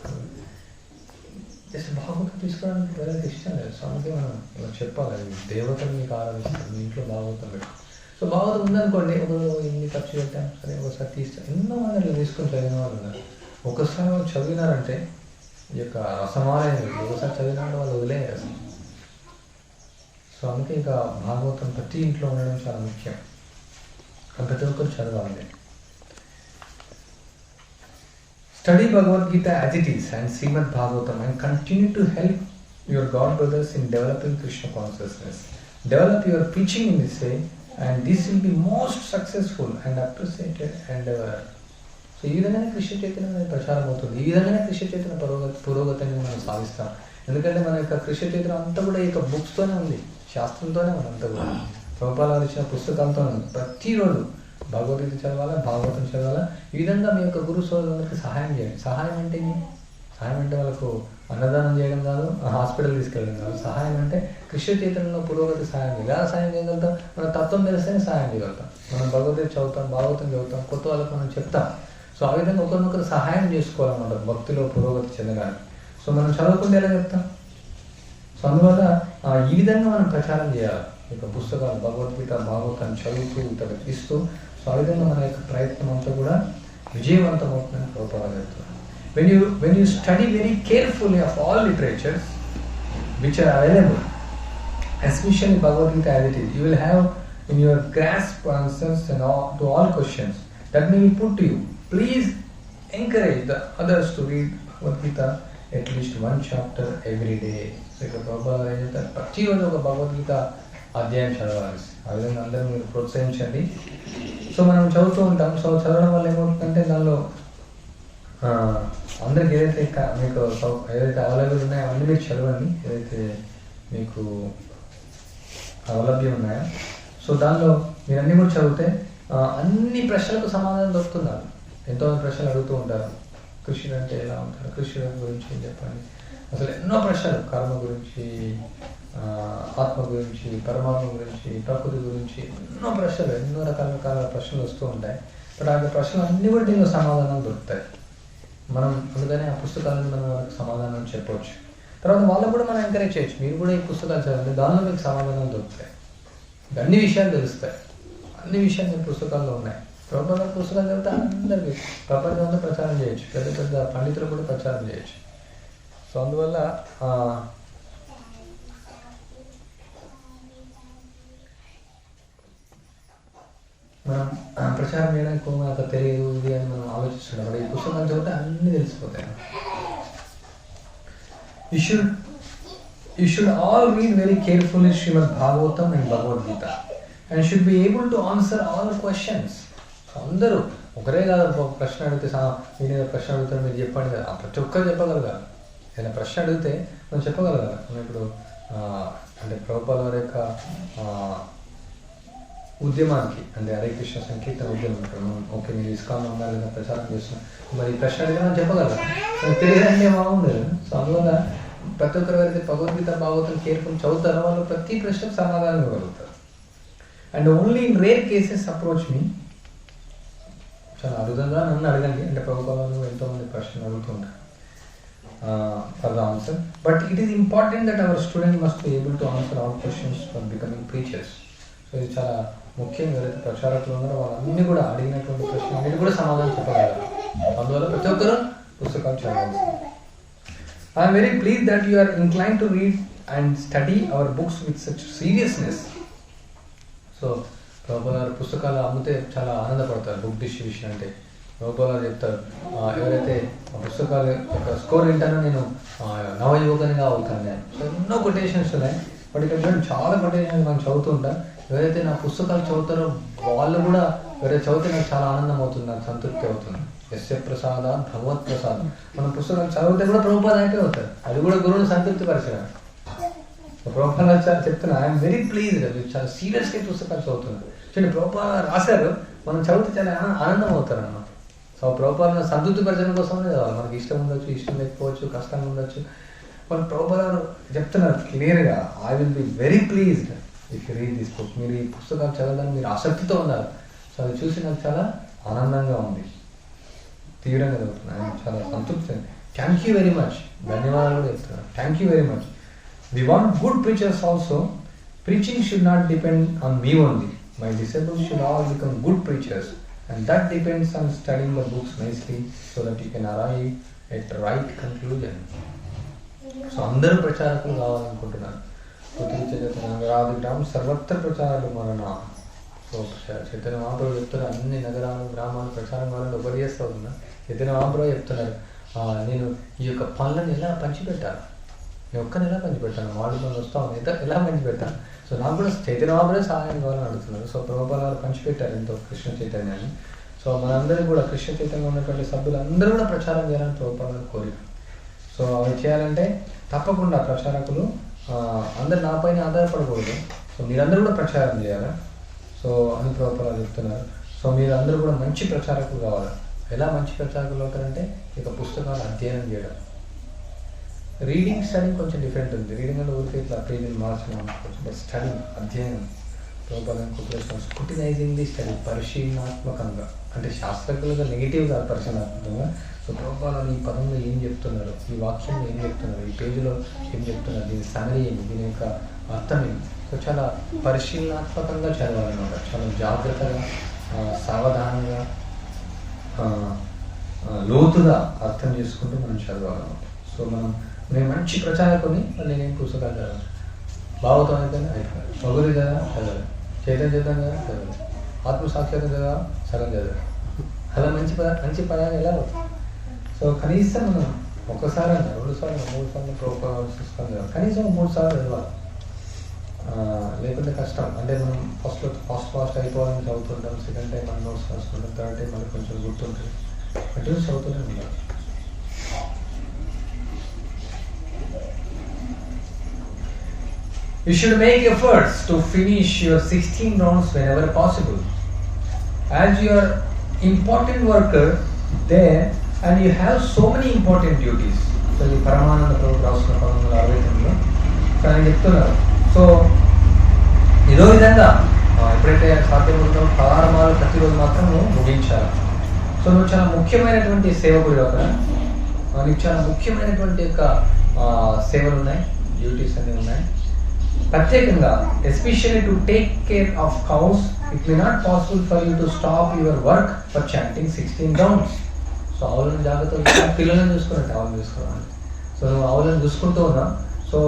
just Bhagavatam తీసుకోవడానికి ఎవరైతే ఇష్టం లేదు. సో అందుకే మనం ఇలా చెప్పాలి, దేవతలు మీకు ఆరాధిస్తారు, మీ ఇంట్లో భాగవతం పెట్టు. సో భాగవతం ఉందనుకోండి, ఇన్ని ఖర్చు పెట్టాం సరే ఒకసారి తీస్తాం. ఎన్నో మంది అట్లా తీసుకొని చదివిన వాళ్ళు ఉన్నారు. ఒకసారి వాళ్ళు చదివినారంటే ఈ యొక్క రసమాలయం ఒకసారి చదివినారంటే వాళ్ళు వదిలేయారు. సో అందుకే ఇక భాగవతం ప్రతి ఇంట్లో ఉండడం చాలా ముఖ్యం. ప్రతి ఒక్కరు చదవాలి. Study Bhagavad Gita as it is and Srimad Bhagavatam and continue to help your God brothers in developing Krishna consciousness. Develop your preaching in this way and this will be most successful and appreciated endeavor. So ఈ విధంగానే కృష్ణ చైతన్యం అనేది ప్రచారం అవుతుంది. ఈ విధంగానే కృష్ణ చైతన్య పురోగతిని మనం సాధిస్తాం. ఎందుకంటే మన యొక్క కృష్ణ చైతన్యం అంతా కూడా ఈ యొక్క బుక్స్తోనే ఉంది, శాస్త్రంతోనే మనంతా కూడా ప్రభుపాద ఇచ్చిన పుస్తకాలతో ఉంది. ప్రతిరోజు భగవద్గీత చదవాలా, భాగవతం చదవాలా. ఈ విధంగా మీ యొక్క గురు సోదరులందరికీ సహాయం చేయండి. సహాయం అంటే వాళ్ళకు అన్నదానం చేయడం కాదు, హాస్పిటల్ తీసుకెళ్ళడం కాదు. సహాయం అంటే కృష్ణ చైతన్యంలో పురోగతి సహాయం చేయాలి. ఎలా సహాయం చేయగలుగుతాం? మన తత్వం తెలిస్తేనే సహాయం చేయగలుగుతాం. మనం భగవద్గీత చదువుతాం, భాగవతం చదువుతాం, కొత్త వాళ్ళకి మనం చెప్తాం. సో ఆ విధంగా ఒకరినొకరు సహాయం చేసుకోవాలన్నమాట భక్తిలో పురోగతి చెందడానికి. సో మనం చదవకుండా ఎలా చెప్తాం? సో అందువల్ల ఈ విధంగా మనం ప్రచారం చేయాలి. ఇక పుస్తకాలు భగవద్గీత భాగవతాన్ని చదువుతూ ఇతరులకు ఇస్తూ. సో ఆ విధంగా మన యొక్క ప్రయత్నం అంతా కూడా విజయవంతం అవుతుందని ప్రభుపాద చెప్తున్నారు. When you study very carefully of all literatures which are available, especially Bhagavad Gita as it is, you will have in your grasp answers and to all questions that may be put to you. Please encourage the others to read Bhagavad Gita at least one chapter every day. So ఇక ప్రభుపాద ఏం చెప్తారు, ప్రతిరోజు ఒక భగవద్గీత అధ్యాయం చదవాలి. ఆ విధంగా అందరూ మీరు ప్రోత్సహించండి. సో మనం చదువుతూ ఉంటాం. సో చదవడం వల్ల ఏమవుతుందంటే దానిలో అందరికి ఏదైతే మీకు ఏదైతే అవైలబుల్ ఉన్నాయో అవన్నీ మీరు చదవండి. ఏదైతే మీకు అవలభ్యం ఉన్నాయో సో దానిలో మీరు అన్నీ కూడా చదివితే అన్ని ప్రశ్నలకు సమాధానం దొరుకుతున్నారు. ఎంతోమంది ప్రశ్నలు అడుగుతూ ఉంటారు, కృష్ణుడు అంటే ఎలా ఉంటారు, కృష్ణుడు గురించి ఏం చెప్పండి. అసలు ఎన్నో ప్రశ్నలు కర్మ గురించి, ఆత్మ గురించి, పరమాత్మ గురించి, ప్రకృతి గురించి ఎన్నో ప్రశ్నలు, ఎన్నో రకాల ప్రశ్నలు వస్తూ ఉంటాయి. బట్ ఆ ప్రశ్నలు అన్నీ కూడా దీనిలో సమాధానాలు దొరుకుతాయి. మనం అందుకనే ఆ పుస్తకాలను మనం వాళ్ళకి సమాధానం చెప్పవచ్చు. తర్వాత వాళ్ళకు కూడా మనం ఎంకరేజ్ చేయొచ్చు, మీరు కూడా ఈ పుస్తకాలు చదవండి, దానిలో మీకు సమాధానాలు దొరుకుతాయి, అన్ని విషయాలు తెలుస్తాయి. అన్ని విషయాలు మీ పుస్తకాల్లో ఉన్నాయి. ప్రభుత్వ పుస్తకాలు చదివితే అందరికీ ప్రపంచంలో ప్రచారం చేయొచ్చు, పెద్ద పెద్ద పండితులు కూడా ప్రచారం చేయొచ్చు. సో అందువల్ల మనం ప్రచారం చేయడానికి నాకు తెలియదు ఇది అని మనం ఆలోచిస్తున్నాం. అక్కడ ఈ పుస్తకం చదివితే అన్నీ తెలిసిపోతాయి. You should all read very carefully Srimad Bhagavatam and Bhagavad Gita and should be able to answer all the questions. అందరూ ఒకరే కాదు, ఒక ప్రశ్న అడిగితే నేను ప్రశ్న అడుగుతాను మీరు చెప్పండి కదా, ప్రతి ఒక్కరు చెప్పగలగాలి. ఏదైనా ప్రశ్న అడిగితే మనం చెప్పగలగాలి. మనం ఇప్పుడు అంటే ప్రభుపాద వారి యొక్క ఉద్యమానికి అంటే హరే కృష్ణ సంకీర్తన ఉద్యమం మనం ఓకే మీరు ఇస్కాన్ ఉండాలి లేదా ప్రచారం చేస్తున్నాం, మరి ప్రశ్న అడిగితే మనం చెప్పగలగాలి. మనకు తెలియదంటే బాగుండదు. సో అందువల్ల ప్రతి ఒక్కరు ఎవరైతే భగవద్గీత భాగవతం కేర్ఫుల్ చదువుతారో వాళ్ళు ప్రతి ప్రశ్నకు సమాధానం ఇవ్వగలుగుతారు. And only in rare cases approach me, చాలా అరుదుగా నన్ను అడగండి. అంటే ప్రభుత్వాలు ఎంతోమంది ప్రశ్నలు అడుగుతుంటారు for the answer. But it is important that our student must be able to answer all questions for becoming preachers. So ఇది చాలా ముఖ్యం. ఎవరైతే ప్రచారకులు ఉన్నారో వాళ్ళన్నీ కూడా అడిగినటువంటి ప్రశ్నలు అన్నిటి కూడా సమాధానం చెప్పగలరు. అందువల్ల ప్రతి ఒక్కరూ పుస్తకాలు చదవాల్సింది. I am very pleased that you are inclined to read and study our books with such seriousness. So, Prabhupada పుస్తకాలు అమ్మితే చాలా ఆనందపడతారు. బుక్ డిస్ట్రిబ్యూషన్ అంటే ప్రభుపాద చెప్తారు, ఎవరైతే పుస్తకాల యొక్క స్కోర్ వింటానో నేను నవయువకునిగా అవుతాను. సో ఎన్నో కొటేషన్స్ ఉన్నాయి. బట్ ఇక్కడ చాలా కొటేషన్స్ మనం చదువుతుంటా. ఎవరైతే నా పుస్తకాలు చదువుతారో వాళ్ళు కూడా ఎవరైతే చదివితే నాకు చాలా ఆనందం అవుతుంది, నాకు సంతృప్తి అవుతుంది. యస్య ప్రసాద భగవత్ ప్రసాదం. మనం పుస్తకాలు చదివితే కూడా ప్రభుపాద అంటే అవుతారు. అది కూడా గురువుని సంతృప్తి పరిచయం. ప్రభుపాద చెప్తున్నా ఐఎమ్ వెరీ ప్లీజ్డ్. చాలా సీరియస్గా పుస్తకాలు చదువుతున్నారు. చూడండి ప్రభుపాద రాశారు, మనం చదివితే చాలా ఆనందం అవుతారు అన్నమాట. సో ప్రభుపాద సంతృప్తి పరిచయం కోసమే చదవాలి. మనకి ఇష్టం ఉండొచ్చు, ఇష్టం లేకపోవచ్చు, కష్టంగా ఉండొచ్చు. వాళ్ళు ప్రభుపాద చెప్తున్నారు క్లియర్గా, I will be very pleased if you read this book. మీరు ఈ పుస్తకాలు చదవడానికి మీరు ఆసక్తితో ఉన్నారు. సో అది చూసి నాకు చాలా ఆనందంగా ఉంది, తీవ్రంగా చదువుతున్నాను, చాలా సంతృప్తి. Thank you very much. ధన్యవాదాలు కూడా చెప్తున్నాను. Thank you very much. We want good preachers also. Preaching should not depend on me only. My disciples should all become good preachers and that depends on studying the books nicely so that you can arrive at right conclusion. సో అందరూ ప్రచారకులు కావాలనుకుంటున్నారు. పృథ్వీ చైతన్య గ్రామం సర్వత్ర ప్రచారాలు మన. So Chaitanya Mahaprabhu చెప్తున్నారు అన్ని నగరాలు గ్రామాలు ప్రచారం కావాలని ఒకటి చేస్తూ ఉన్నా. చైతన్య మహాప్రభు చెప్తున్నారు నేను ఈ యొక్క పనులను ఎలా పంచిపెట్టాను, నేను ఒక్కని ఎలా పంచిపెట్టాను, వాళ్ళు పనులు వస్తా ఉన్నాయి ఎలా పంచిపెట్టాను. సో నాకు కూడా చైతన్య మహాప్రభు సహాయం కావాలని అడుగుతున్నారు. సో ప్రభుపాద వారు పంచిపెట్టారు ఎంతో కృష్ణ చైతన్యాన్ని. సో మనందరికీ కూడా కృష్ణ చైతన్యం ఉన్నటువంటి సభ్యులందరూ కూడా ప్రచారం చేయాలని ప్రభుపాద వారి కోరిక. సో అవి చేయాలంటే తప్పకుండా ప్రచారకులు అందరు నా పైన ఆధారపడకూడదు. సో మీరందరూ కూడా ప్రచారం చేయాలి. సో అని ప్రభుపాద చెప్తున్నారు. సో మీరు అందరూ కూడా మంచి ప్రచారకులు కావాలి. ఎలా మంచి ప్రచారకులు అవుతారంటే ఇక పుస్తకాలు అధ్యయనం చేయడం. రీడింగ్ స్టడీ కొంచెం డిఫరెంట్ ఉంది. రీడింగ్ అంటే ఊరికి ఇట్లా పేజీలు మార్చడం, బట్ స్టడీ అధ్యయనం. ప్రభుపాద స్క్రూటినైజింగ్ ది స్టడీ, పరిశీలనాత్మకంగా. అంటే శాస్త్రజ్ఞులుగా నెగిటివ్ కాదు, పరిశీలనాత్మకంగా. సో ప్రభుపాద ఈ పదంలో ఏం చెప్తున్నారు, ఈ వాక్యంలో ఏం చెప్తున్నారు, ఈ పేజీలో ఏం చెప్తున్నారు, దీని సమరీ ఏంటి, దీని యొక్క అర్థం ఏంటి. సో చాలా పరిశీలనాత్మకంగా చదవాలన్నమాట. చాలా జాగ్రత్తగా, సావధానంగా, లోతుగా అర్థం చేసుకుంటూ మనం చదవాలన్నమాట. సో నేను మంచి ప్రచారకుని నేనేం పుస్తకాలు చదవాలి. భాగవతం అయిపోయింది అయిపోయింది, మొగురి చదవాలి చదవాలి, చైతన్య చదవాలి చదవాలి, ఆత్మసాక్షాత్కారం చదవాలి సగం చదవాలి. అలా మంచి పదాలు ఎలా అవుతుంది. సో కనీసం మనం ఒకసారి 2 సార్లు 3 సార్లు ప్రభుపాద పుస్తకాలు చదవాలి. కనీసం 3 సార్లు చదవాలి. లేకపోతే కష్టం. అంటే మనం ఫాస్ట్ అయిపోవాలని చదువుతుంటాం, సెకండ్ టైం మన నోట్స్ రాసుకుంటాం, థర్డ్ టైం మనకి కొంచెం గుర్తుంటుంది, అటు చదువుతూనే ఉండాలి. You should make efforts to finish your 16 rounds whenever possible. As you are important worker there and you have so many important duties. So ఈ పరమానంద ప్రభు రాసిన 1969లో ఆయన చెప్తున్నారు. సో ఇదో విధంగా ఎప్పుడైతే సాధ్యమవుతుందో 16 మార్లు ప్రతిరోజు మాత్రం ముగించాలి. సో నువ్వు చాలా ముఖ్యమైనటువంటి సేవకుడు కదా, నీకు చాలా ముఖ్యమైనటువంటి యొక్క సేవలు ఉన్నాయి, డ్యూటీస్ అన్నీ ఉన్నాయి. ప్రత్యేకంగా especially to take care of cows, it may not possible for you to stop your work for chanting 16 rounds. So ఆవులను జాగ్రత్తగా పిల్లలను చూసుకున్నట్టు ఆవులను చూసుకోవాలి. సో నువ్వు ఆవులను చూసుకుంటూ ఉన్నావు. సో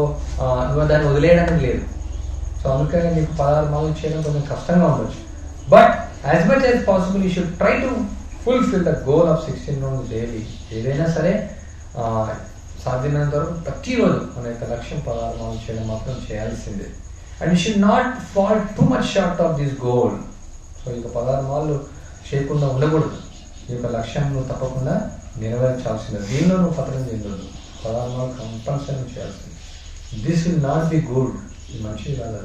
నువ్వు దాన్ని వదిలేయడానికి లేదు. సో అందుకని నీకు 16 మార్లు చేయడం కొంచెం కష్టంగా ఉండొచ్చు. But as much as possible you should try to fulfil the goal of 16 rounds daily. ఏదైనా సరే సాధ్యమైనంత వరకు ప్రతిరోజు మన యొక్క లక్ష్యం 16 మార్లు చేయడం మాత్రం చేయాల్సిందే. And you should not fall too much short of this goal. So ఇక 16 మార్లు చేయకుండా ఉండకూడదు. ఈ యొక్క లక్ష్యం నువ్వు తప్పకుండా నెరవేర్చాల్సిందే. దీనిలో నువ్వు పతనం చేయకూడదు. 16 మార్లు కంపల్సరీ చేయాల్సింది. This will not be good. ఇది మంచిది కాదు.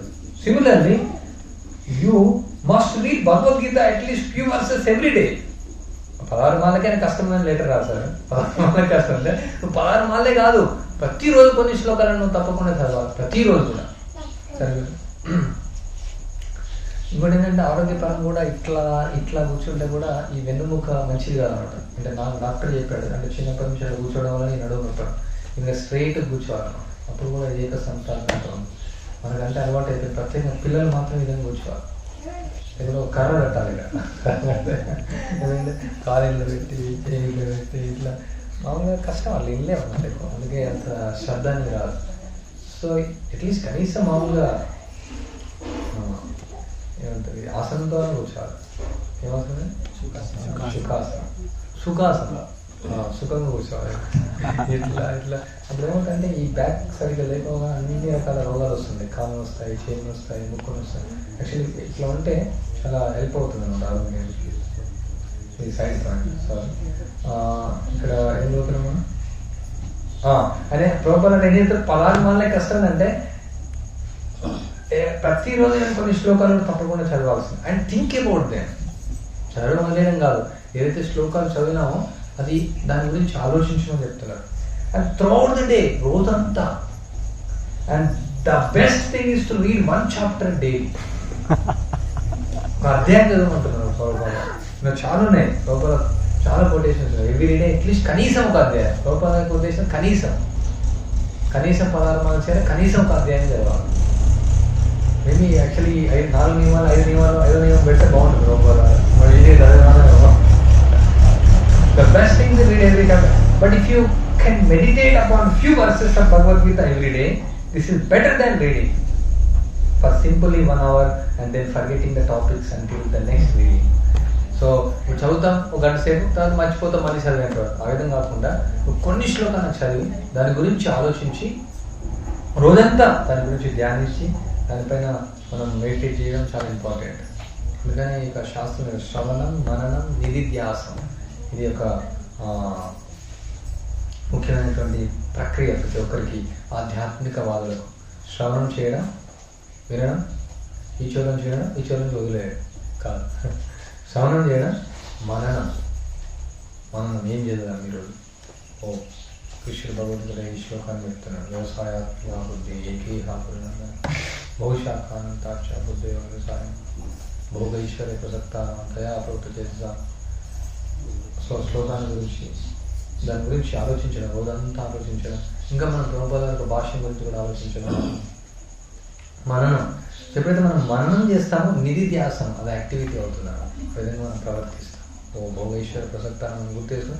Similarly you must read Bhagavad Gita at least few versus every day. 16 మార్లకైనా కష్టమైన లెటర్ రాశారు. 16 మార్లకి కష్టం అంటే నువ్వు 16 మార్లే కాదు, ప్రతిరోజు కొన్ని శ్లోకాలను నువ్వు తప్పకుండా చదవాలి. ప్రతిరోజు కూడా సరే. ఇంకోటి ఏంటంటే ఆరోగ్యపరంగా కూడా ఇట్లా కూర్చుంటే కూడా ఈ వెన్నుముక మంచిది కాదనమాట. అంటే నాకు డాక్టర్ చెప్పాడు, అంటే చిన్నప్పటి నుంచి అలా కూర్చోవడం వల్ల నేను నడువు నొప్పాను. ఇంకా స్ట్రైట్ కూర్చోవాలన్నమాట. అప్పుడు కూడా ఏకసంతానం మనకంటే అలవాటు అయితే ప్రత్యేకంగా పిల్లలు మాత్రం ఈ విధంగా కూర్చోవాలి. ఏదో కర్ర పెట్టాలి కాలేజీలో పెట్టి చేయిలో పెట్టి ఇట్లా మామూలుగా కష్టం. వాళ్ళు ఇల్లే అన్నమాట ఎక్కువ, అందుకే అంత శ్రద్ధ అనేది రాదు. సో అట్లీస్ట్ కనీసం మామూలుగా ఏమంటుంది ఆసనంతో కూర్చోవాలి. ఏమవుతుంది? సుఖాసన సుఖంగా కూర్చోవాలి. ఇట్లా అప్పుడు ఏమంటే ఈ బ్యాక్ సరిగ్గా లేకుండా అన్ని రకాల రోగాలు వస్తున్నాయి. కాళ్ళు వస్తాయి, చేతులు వస్తాయి, ముక్కులు వస్తాయి. యాక్చువల్లీ ఇట్లా ఉంటే చాలా హెల్ప్ అవుతుంది అన్నమాట ఆరోగ్యానికి. ఈ సైడ్ పాయింట్. సో ఇక్కడ ఏం చదువుతున్నాము అదే ప్రోపర్ అంటే ఏం చెప్తారు? 16 మార్లే కష్టం అంటే ప్రతిరోజు నేను కొన్ని శ్లోకాలను తప్పకుండా చదవాల్సింది. And think about them. చదవడం అనేడం కాదు, ఏదైతే శ్లోకాలు చదివినామో అది దాని గురించి ఆలోచించమని చెప్తున్నారు. అండ్ త్రూఅవుట్ ద డే, రోజంతా. And the best thing is to read 1 chapter daily. ఒక అధ్యాయం చదవమంటున్నారు ప్రభుపాద. ఇంకా చాలా ఉన్నాయి ప్రభుపాద, చాలా కొటేషన్స్ ఉన్నాయి. ఎవ్రీ డే అట్లీస్ట్ కనీసం ఒక అధ్యాయం. ప్రభుపాద కొటేషన్ కనీసం 16 మార్లు చేయాలి, కనీసం ఒక అధ్యాయం చదవాలి. మేబీ యాక్చువల్లీ 4 నియమాలు 5 నియమాలు 5వ నియమం పెడితే బాగుంటుంది ప్రభుపాద. మరి ఇది చదివాను. The best thing is read every chapter. But if you can meditate upon few verses of Bhagavad Gita every day, this is better than reading for simply 1 hour and then forgetting the topics until the next reading. So, నువ్వు చదువుతాం ఒక గంట సేపు, తర్వాత మర్చిపోతాం, మళ్ళీ చదివేంత వరకు. ఆ విధంగా కాకుండా నువ్వు కొన్ని శ్లోకాలను చదివి దాని గురించి ఆలోచించి రోజంతా దాని గురించి ధ్యానించి దానిపైన మనం మెడిటేట్ చేయడం చాలా ఇంపార్టెంట్. అందుకని ఇక శాస్త్రం శ్రవణం, మననం, నిధిధ్యాసం ఇది ఒక ముఖ్యమైనటువంటి ప్రక్రియ ప్రతి ఒక్కరికి, ఆధ్యాత్మిక వాదులకు. శ్రవణం చేయడం, వినడం, ఈ చోరం చేయడం, ఈ చోరం వదిలేయడం కాదు. శ్రవణం చేయడం, మననం ఏం చేద్దాం ఈరోజు. కృష్ణుడు భగవద్గీత ఈ శ్లోకాన్ని చెప్తున్నాడు. వ్యవసాయాత్మక బుద్ధి ఏకీహాపురం బహుశాఖానంతాక్ష బుద్ధి వ్యవసాయం భోగైశ్వర్య ప్రసక్తానంతయా ప్రవృత్తి చేద్దాం. సో శ్లోకాన్ని గురించి దాని గురించి ఆలోచించడం, రోజంతా ఆలోచించడం. ఇంకా మనం ప్రభుపాద భాష్యం గురించి కూడా ఆలోచించడం. మననం ఎప్పుడైతే మనం మననం చేస్తామో నిధిధ్యాసం అది యాక్టివిటీ అవుతున్నాము. ఆ విధంగా మనం ప్రవర్తిస్తాం. భోగేశ్వర ప్రసక్తాన్ని గుర్తు చేసుకుని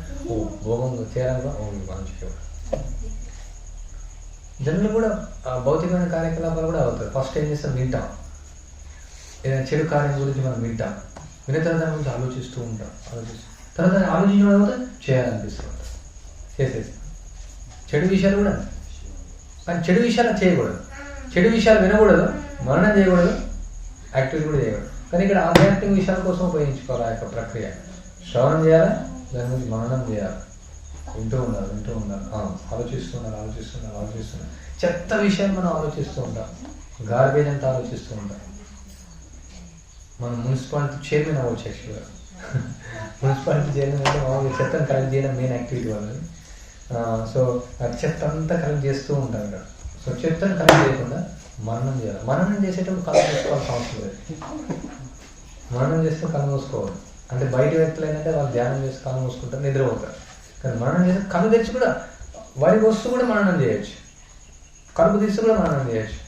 భోగం చేయాలని మనం చేయకూడదు. జనులు కూడా భౌతికమైన కార్యకలాపాలు కూడా అవుతాయి. ఫస్ట్ ఏం చేస్తాం? వింటాం. ఏదైనా చెడు కార్యం గురించి మనం వింటాం. విన్న తర్వాత దాని గురించి ఆలోచిస్తూ ఉంటాం. తర్వాత ఆలోచించడం తర్వాత చేయాలనిపిస్తుంది, చేసేస్తాం. చెడు విషయాలు కూడా, కానీ చెడు విషయాలు చేయకూడదు, చెడు విషయాలు వినకూడదు, మననం చేయకూడదు, యాక్టివిటీ కూడా చేయకూడదు. కానీ ఇక్కడ ఆధ్యాత్మిక విషయాల కోసం ఉపయోగించుకోవాలి ఆ యొక్క ప్రక్రియ. శ్రవణం చేయాలి, దాని గురించి మననం చేయాలి, వింటూ ఉండాలి, ఆలోచిస్తున్నారు. చెత్త విషయాలు మనం ఆలోచిస్తూ ఉంటాం, గార్బేజ్ అంతా ఆలోచిస్తూ ఉంటాం. మనం మున్సిపాలిటీ చైర్మన్ అవ్వచ్చు. యాక్చువల్గా మున్సిపాలిటీ చైర్మన్ అంటే మామూలుగా చెత్తను కలెక్ట్ చేయడం మెయిన్ యాక్టివిటీ వాళ్ళని. సో ఆ చెత్త అంతా కలెక్ట్ చేస్తూ ఉంటాం ఇక్కడ. సో చెత్తను కలెక్ట్ చేయకుండా మననం చేయాలి. మననం చేసేటప్పుడు కళ్ళు మూసుకోవాల్సిన అవసరం లేదు. మననం చేస్తే కళ్ళు మూసుకోవాలి. అంటే బయట వ్యక్తులు ఏంటంటే వాళ్ళు ధ్యానం చేసి కళ్ళు మూసుకుంటారు, నిద్రపోతారు. కానీ మననం చేస్తే కళ్ళు తెచ్చి కూడా వారికి వస్తూ కూడా మననం చేయొచ్చు, కడుపు తీస్తూ కూడా మననం చేయొచ్చు,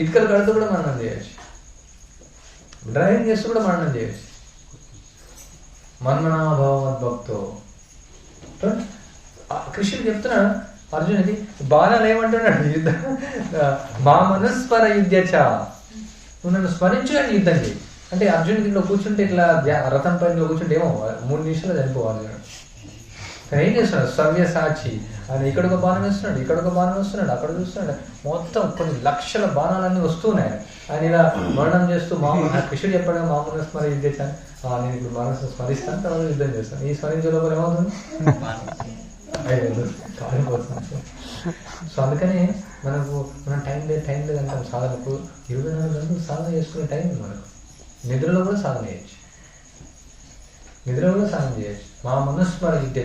ఇటుకలు కడుతూ కూడా మననం చేయొచ్చు, డ్రైవింగ్ చేస్తూ కూడా మననం చేయొచ్చు. మన్మనాభావద్భక్తో కృష్ణుడు చెప్తున్నాడు అర్జునుడికి. బాణాలు ఏమంటున్నాడు? యుద్ధం మా మనస్పర యుద్ధచ, నువ్వు నన్ను స్మరించు అని యుద్ధం చేయి. అంటే అర్జునుడికి ఇట్లా కూర్చుంటే ఇట్లా రథం పైన కూర్చుంటే ఏమో 3 నిమిషాలు చనిపోవాలి. కానీ ఏం చేస్తున్నాడు? సవ్య సాక్షి. ఆయన ఇక్కడ ఒక బాణం వేస్తున్నాడు, ఇక్కడ ఒక బాణం వేస్తున్నాడు, అక్కడ చూస్తున్నాడు. మొత్తం కొన్ని లక్షల బాణాలన్నీ వస్తున్నాయి. ఆయన ఇలా మరణం చేస్తూ కృష్ణుడు చెప్పాడు మామూలు స్మరి యుద్ధ చేశాను, నేను ఇప్పుడు మనసు స్మరిస్తాను, తర్వాత యుద్ధం చేస్తాను. ఈ స్మరించే లోపల ఏమవుతుంది? కాలిపోతుంది. సో అందుకని మనం టైం లేదు అంటాం సాధనకు. 24 గంటలు సాధన చేసుకునే టైం మనకు. నిద్రలో కూడా సాధన చేయొచ్చు, మా మనస్మర యుద్ధ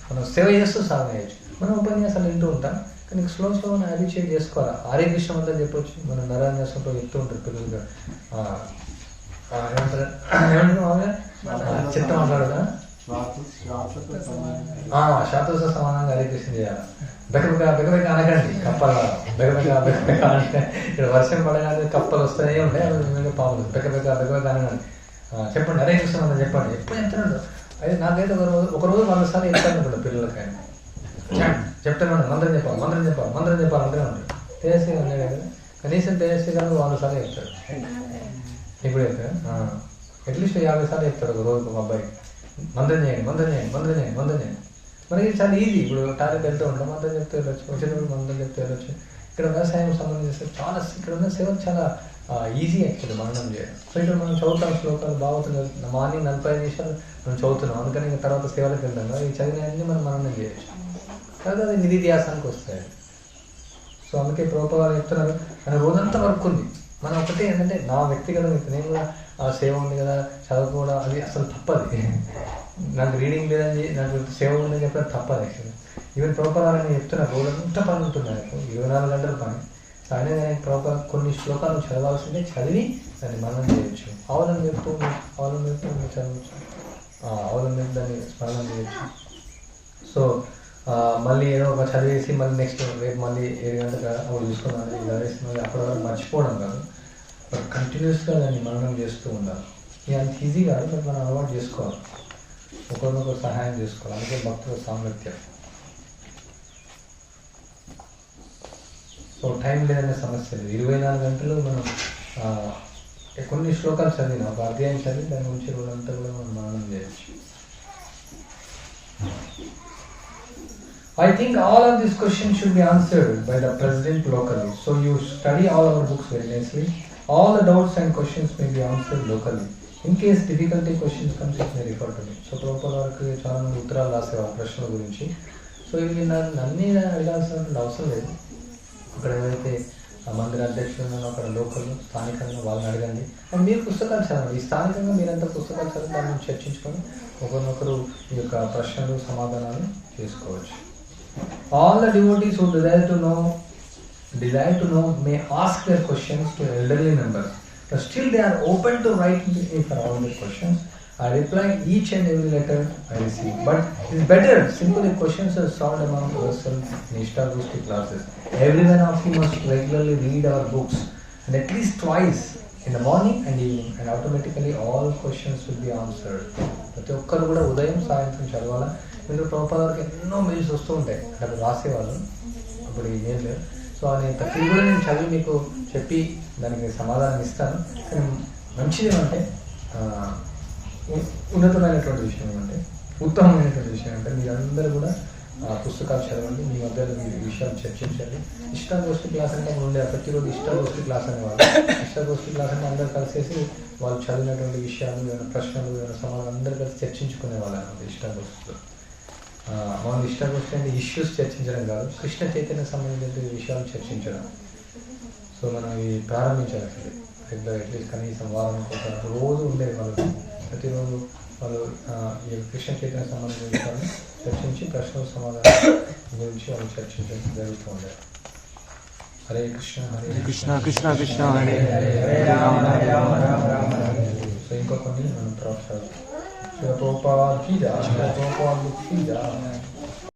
మనం సేవ చేస్తూ సాధన చేయొచ్చు. మనం ఉపన్యాసాలు వింటూ ఉంటాం, కానీ స్లో మనం హ్యాబిచుయేట్ చేసుకోవాలి. ఆర్య కృష్ణ అంతా చెప్పొచ్చు. మనం నారాయణతో చెప్తూ ఉంటారు పిల్లలుగా, చిత్త మాట్లాడదా శాతోతో సమానంగా హరే కృష్ణ చేయాలి. బెగబెగ అనకండి, కప్పల బెగబెగ అంటే ఇక్కడ వర్షం పడగానే కప్పలు వస్తాయి ఉంటాయి, పాములు బెగబెగ అనగానే చెప్పండి హరే కృష్ణ అని చెప్పండి. ఎప్పుడు చెప్తున్నాడు? అయితే నాకైతే ఒకరోజు 100 సార్లు చెప్తాను కూడా పిల్లలకైనా చెప్తాను. మంత్రం చెప్పాలంటే ఉంటాడు. తేజస్వి ఉన్నాడు కదా, కనీసం తేజస్వి గారు 100 సార్లు చెప్తాడు. ఇప్పుడు చెప్తాడు అట్లీస్ట్ 50 సార్లు చెప్తాడు ఒక రోజుకు మా అబ్బాయికి. మంత్రం చేయండి. మనకి చాలా ఈజీ. ఇప్పుడు టాయిలెట్ వెళ్తూ ఉంటాం, మంత్రం చెప్తే వెళ్ళొచ్చు, వచ్చేటప్పుడు మంత్రం చెప్తే వెళ్ళొచ్చు. ఇక్కడ వ్యవసాయం సంబంధించి చాలా ఇక్కడ ఉన్న సేవ చాలా ఈజీ యాక్చువల్లీ మననం చేయడం. సో ఇక్కడ మనం చదువుతాం శ్లోకాలు బాగుతుంది. మార్నింగ్ 45 నిమిషాలు మనం చదువుతున్నాం, అందుకని ఇంకా తర్వాత సేవలకు వెళ్తాం కదా, ఈ చదివినన్ని మనం మననం చేయొచ్చు. తర్వాత అది నిధిధ్యాసానికి వస్తాయి. సో అందుకే ప్రభుపాద చెప్తున్నారు, ఆయన రోజంతా వర్క్ ఉంది. మనం ఒకటే ఏంటంటే నా వ్యక్తిగత నేను కూడా సేవ ఉంది కదా, చదువుకోవడం అది అసలు తప్పది. నాకు రీడింగ్ లేదని నాకు సేవ ఉందని చెప్పడం తప్పదు యాక్చువల్లీ. ఈవెన్ ప్రభుపాదాలని చెప్తున్నారు, రోజంతా పని ఉంటుంది ఆయనకు, 24 గంటల పని. ఆయన ప్రభుపాద కొన్ని శ్లోకాలు చదవాల్సిందే, చదివి దాన్ని మననం చేయొచ్చు. ఆవులను చెప్తూ చదవచ్చు, ఆవులను చెప్తూ దాన్ని స్మరణం చేయొచ్చు. సో మళ్ళీ ఏదో ఒక చదివేసి మళ్ళీ నెక్స్ట్ రేపు మళ్ళీ 7 గంటలకు అప్పుడు చూసుకున్నాను ఇలా వేసి మళ్ళీ అప్పుడు మర్చిపోవడం కాదు, బట్ కంటిన్యూస్గా దాన్ని మననం చేస్తూ ఉండాలి. ఇది అంత ఈజీ కాదు, బట్ మనం అలవాటు చేసుకోవాలి, ఒకరినొకరు సహాయం చేసుకోవాలి. అందుకే భక్తుల సాంగత్యం. సో టైం లేదనే సమస్య లేదు. 24 గంటలు మనం కొన్ని శ్లోకాలు చదివిన ఒక అధ్యాయం చదివి దాని గురించి రోజంతా కూడా మనం మననం చేయొచ్చు. I think all of these questions should be answered by the president locally. So you study all our books very nicely. All the doubts and questions may be answered locally. In case difficulty questions comes, it may refer to me. So Prabhupada వారికి చాలా మంది ఉత్తరాలు రాసేవారు ప్రశ్నల గురించి. So ఇవి అన్నీ అడగాల్సిన అవసరం లేదు. అక్కడ ఏవైతే మందిర అధ్యక్షులు ఉన్నారో అక్కడ లోకల్ స్థానికంగా వాళ్ళని అడగండి. అండ్ మీరు పుస్తకాలు చదవండి. ఈ స్థానికంగా మీరంతా పుస్తకాలు చదివి దాని గురించి చర్చించుకొని ఒకరినొకరు ఈ యొక్క ప్రశ్నలు సమాధానాలు చేసుకోవచ్చు. All the devotees who desire to know may ask their questions to elderly members. But still they are open to write me for all their questions. I reply each and every letter I receive. But it's better simply questions are solved among ourselves in Ishtagoshti classes. Every one of you must regularly read our books, and at least twice in the morning and evening, and automatically all questions will be answered. ప్రతి ఒక్కరు కూడా ఉదయం సాయంత్రం చదవాలా. మీరు ప్రభుపాద వారికి ఎన్నో mails వస్తూ ఉంటాయి, అక్కడ రాసేవాళ్ళు, అప్పుడు ఏం లేదు. సో అది ప్రతి కూడా నేను చదివి మీకు చెప్పి దానికి సమాధానం ఇస్తాను. కానీ మంచిది ఏమంటే ఉన్నతమైనటువంటి విషయం ఏమంటే ఉత్తమమైనటువంటి విషయం అంటే మీరందరూ కూడా పుస్తకాలు చదవండి, మీ మధ్యలో మీ విషయాలు చర్చించండి. ఇష్టాగోష్ఠి క్లాస్ అంటే ఉండే ప్రతిరోజు ఇష్టాగోష్ఠి క్లాస్ అనేవాళ్ళు. ఇష్టాగోష్ఠి క్లాస్ అంటే అందరూ కలిసేసి వాళ్ళు చదివినటువంటి విషయాలు, ఏమైనా ప్రశ్నలు, ఏమైనా సమాధానం అందరూ కలిసి చర్చించుకునేవాళ్ళు అన్నమాట ఇష్టాగోష్ఠిలో. మనం ఇష్టాగోష్ఠి అంటే ఇష్యూస్ చర్చించడం కాదు, కృష్ణ చైతన్య సంబంధించిన విషయాలు చర్చించడం. సో మనం ఇవి ప్రారంభించాలి రెగ్యులర్, అట్లీస్ట్ కనీసం వారానికి ఒక రోజు ఉండేది వాళ్ళకి. ప్రతిరోజు వాళ్ళు ఈ కృష్ణ చైతన్య సంబంధించిన విషయాలు చర్చించి ప్రశ్నలు సమాధానం గురించి వాళ్ళు చర్చించడం జరుగుతూ ఉండేది. హరే కృష్ణ హరే కృష్ణ కృష్ణ కృష్ణ హరే హరే రామ రామ రామ హరే. సో ఇంకో కొన్ని మనం తర్వాత ప్రభుపాద కీ జై, ప్రభుపాద కీ జై.